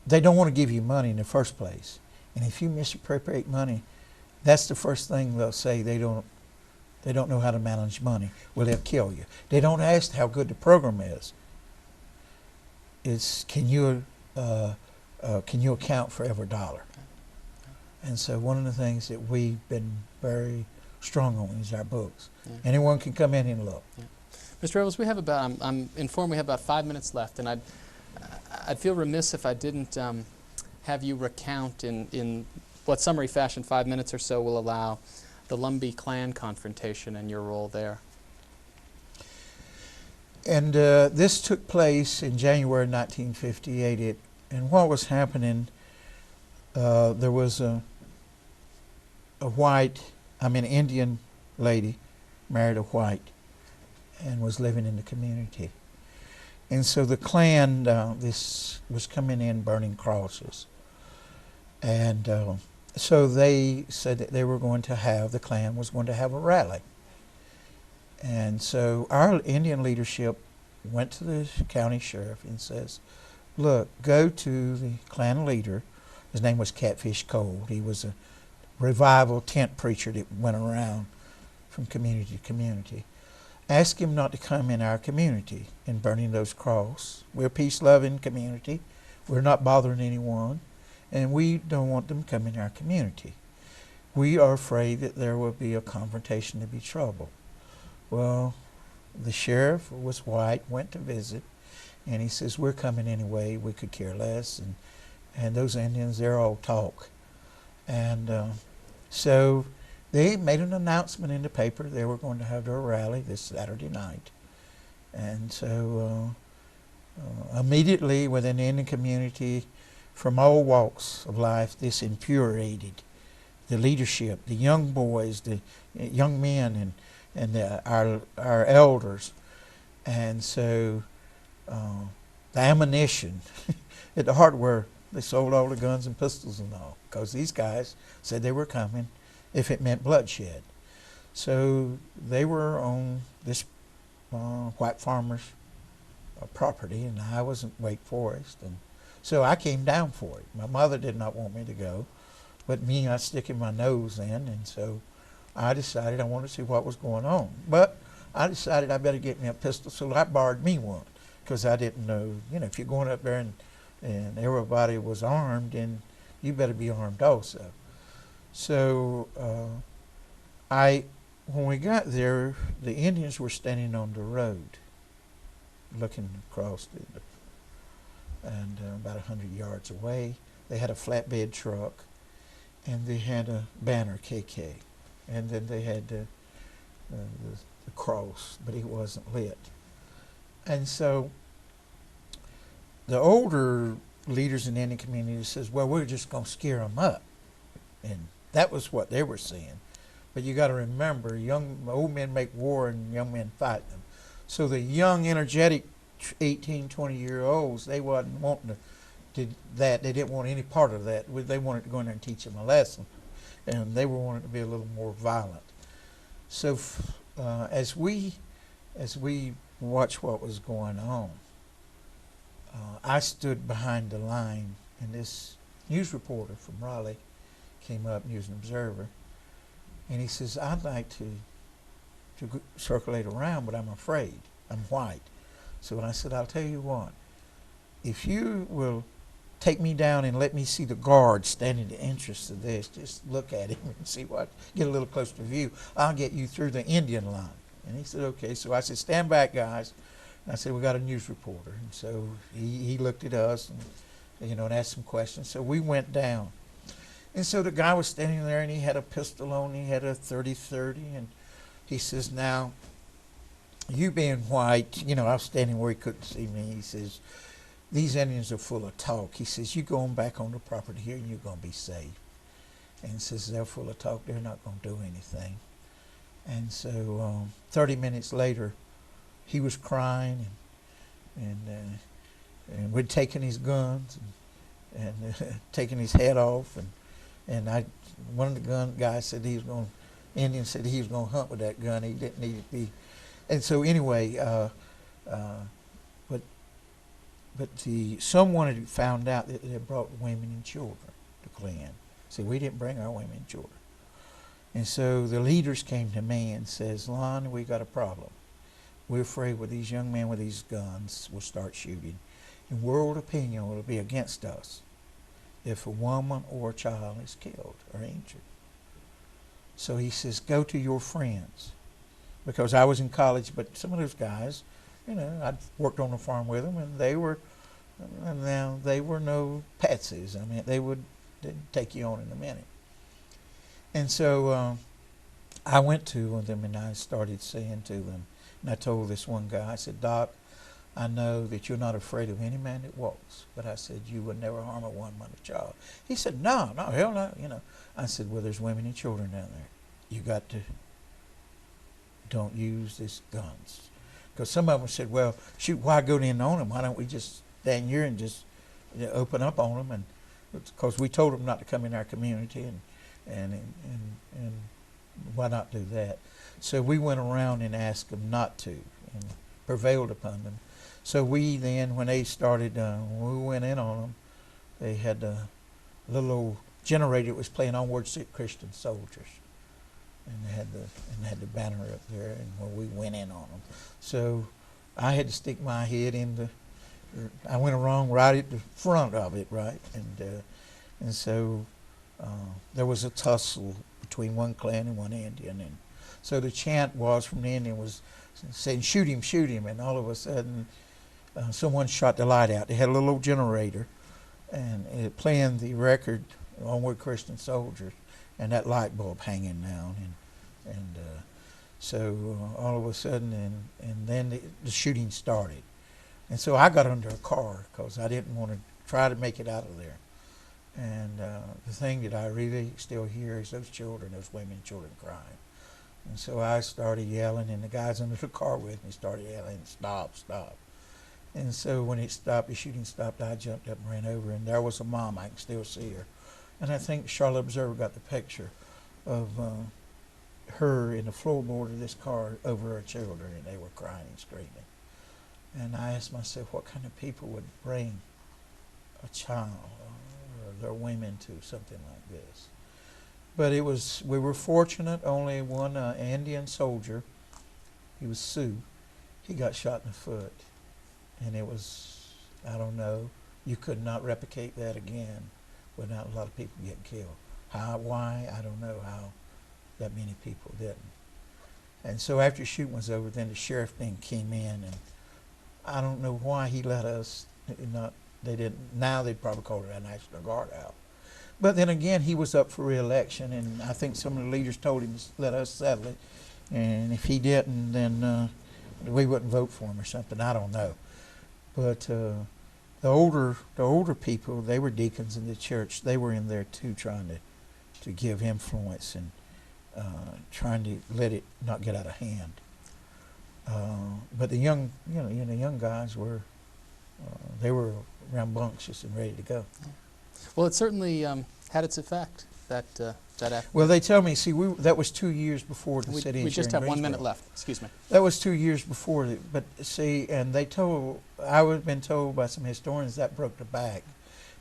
they don't want to give you money in the first place. And if you misappropriate money, that's the first thing they'll say. They don't know how to manage money. Well, they'll kill you. They don't ask how good the program is. It's can you account for every dollar? And so one of the things that we've been very strong on is our books. Anyone can come in and look. Mr. Revels, we have about, I'm informed we have about 5 minutes left, and I'd feel remiss if I didn't have you recount in what summary fashion 5 minutes or so will allow the Lumbee clan confrontation and your role there. And this took place in January 1958. And what was happening, there was an Indian lady married a white and was living in the community. And so the Klan, this was coming in burning crosses. And So they said that they were going to have, the Klan was going to have a rally. And so our Indian leadership went to the county sheriff and says, look, go to the Klan leader. His name was Catfish Cold. He was a revival tent preacher that went around from community to community. Ask him not to come in our community in burning those crosses. We're a peace-loving community. We're not bothering anyone, and we don't want them to come in our community. We are afraid that there will be a confrontation, to be trouble. Well, the sheriff was white, went to visit, and he says, we're coming anyway, we could care less, and those Indians, they're all talk. And so they made an announcement in the paper they were going to have their rally this Saturday night. And so immediately within the Indian community, from all walks of life, this infuriated the leadership, the young boys, the young men, and our elders. And so the ammunition at the hardware, they sold all the guns and pistols and all, because these guys said they were coming if it meant bloodshed. So they were on this white farmer's property, and I was in Wake Forest, and so I came down for it. My mother did not want me to go, but me, I sticking my nose in, and so I decided I wanted to see what was going on. But I decided I better get me a pistol, so I borrowed me one, because I didn't know, if you're going up there and everybody was armed, then you better be armed also. So when we got there, the Indians were standing on the road, looking across and about 100 yards away. They had a flatbed truck, and they had a banner, KK, and then they had the cross, but it wasn't lit. And so the older leaders in the Indian community says, well, we're just going to scare them up. And that was what they were saying. But you got to remember, old men make war and young men fight them. So the young, energetic 18, 20-year-olds, they wasn't wanting to do that. They didn't want any part of that. They wanted to go in there and teach them a lesson. And they were wanting to be a little more violent. So as we watched what was going on, I stood behind the line, and this news reporter from Raleigh came up, News and Observer, and he says, I'd like to circulate around, but I'm afraid. I'm white. So I said, I'll tell you what, if you will take me down and let me see the guard standing at the entrance of this, just look at him and see what, get a little closer to view, I'll get you through the Indian line. And he said, okay. So I said, stand back, guys. And I said, we got a news reporter. And so he looked at us and, and asked some questions. So we went down. And so the guy was standing there, and he had a pistol on, he had a 30-30, and he says, now, you being white, I was standing where he couldn't see me. He says, these Indians are full of talk. He says, you going back on the property here, and you're going to be safe. And he says, they're full of talk. They're not going to do anything. And so 30 minutes later, he was crying, and we'd taken his guns and taken his head off, and one of the gun guys said Indian said he was going to hunt with that gun. He didn't need it to be. And so anyway, but someone had found out that they brought women and children to Klan. See, we didn't bring our women and children. And so the leaders came to me and says, Lon, we got a problem. We're afraid with these young men with these guns will start shooting. And world opinion will be against us if a woman or a child is killed or injured. So he says, go to your friends. Because I was in college, but some of those guys, I'd worked on the farm with them, and they were no patsies. I mean, they'd take you on in a minute. And so I went to them, and I started saying to them, and I told this one guy, I said, Doc, I know that you're not afraid of any man that walks, but I said, you would never harm a one-minor child. He said, no, hell no, I said, well, there's women and children down there. You got to don't use these guns. Because some of them said, well, shoot, why go in on them? Why don't we just stand here and just open up on them? And because we told them not to come in our community, and why not do that? So we went around and asked them not to, and prevailed upon them. So we then, when they started, when we went in on them, they had a little old generator that was playing Onward Christian Soldiers, and they had the banner up there, and when we went in on them, so I had to stick my head in the. I went around right at the front of it, right, and so there was a tussle between one clan and one Indian, and so the chant was from the Indian was saying shoot him, and all of a sudden someone shot the light out. They had a little old generator, and it playing the record Onward Christian Soldiers, and that light bulb hanging down, and so all of a sudden, and then the shooting started. And so I got under a car because I didn't want to try to make it out of there. And the thing that I really still hear is those children, those women, children crying. And so I started yelling, and the guys under the car with me started yelling, stop, stop. And so when it stopped, the shooting stopped, I jumped up and ran over, and there was a mom. I can still see her. And I think Charlotte Observer got the picture of her in the floorboard of this car over her children, and they were crying and screaming. And I asked myself, what kind of people would bring a child or their women to something like this? But we were fortunate. Only one Indian soldier, he was Sioux, he got shot in the foot. And it was, I don't know, you could not replicate that again without a lot of people getting killed. Why, I don't know how that many people didn't. And so after the shooting was over, then the sheriff then came in, and I don't know why he let us they didn't. Now they'd probably call it a National Guard out. But then again, he was up for re-election, and I think some of the leaders told him to let us settle it. And if he didn't, then we wouldn't vote for him or something. I don't know. But the older people, they were deacons in the church. They were in there too, trying to give influence and trying to let it not get out of hand. But the young guys were, they were rambunctious and ready to go. Well, it certainly had its effect, that afternoon. Well, they tell me, see, that was 2 years before the city. We just have 1 minute left. Excuse me. That was 2 years before, but see, and I would have been told by some historians that broke the back.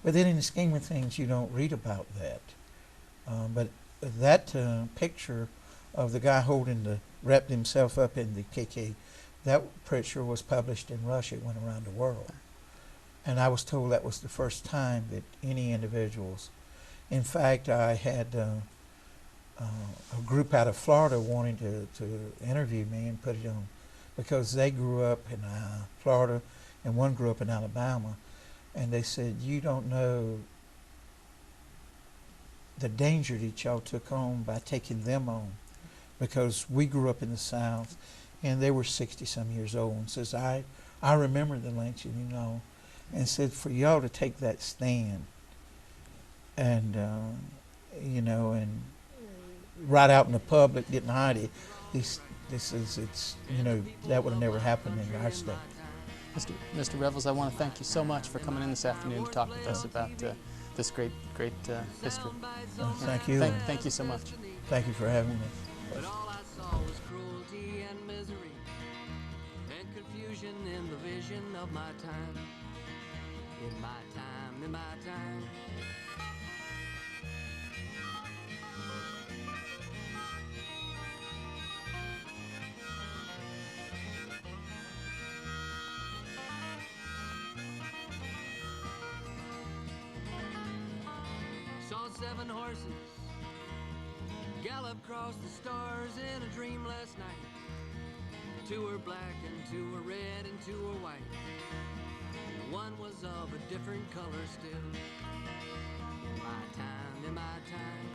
But then in the scheme of things, you don't read about that. But that picture of the guy wrapped himself up in the KK, that picture was published in Russia. It went around the world. And I was told that was the first time that any individuals, in fact, I had a group out of Florida wanting to interview me and put it on, because they grew up in Florida and one grew up in Alabama, and they said, you don't know the danger that y'all took on by taking them on, because we grew up in the South and they were 60-some years old, and says, I remember the lynching, and said, for y'all to take that stand and and right out in the public didn't hide it, that would have never happened in our state. Mr. Revels, I want to thank you so much for coming in this afternoon to talk with us about this great history. Thank you. Thank you so much. Thank you for having me. But all I saw was cruelty and misery and confusion in the vision of my time. In my time, in my time. Saw 7 horses gallop across the stars in a dream last night. 2 were black and 2 were red and 2 were white. One was of a different color still. In my time, in my time.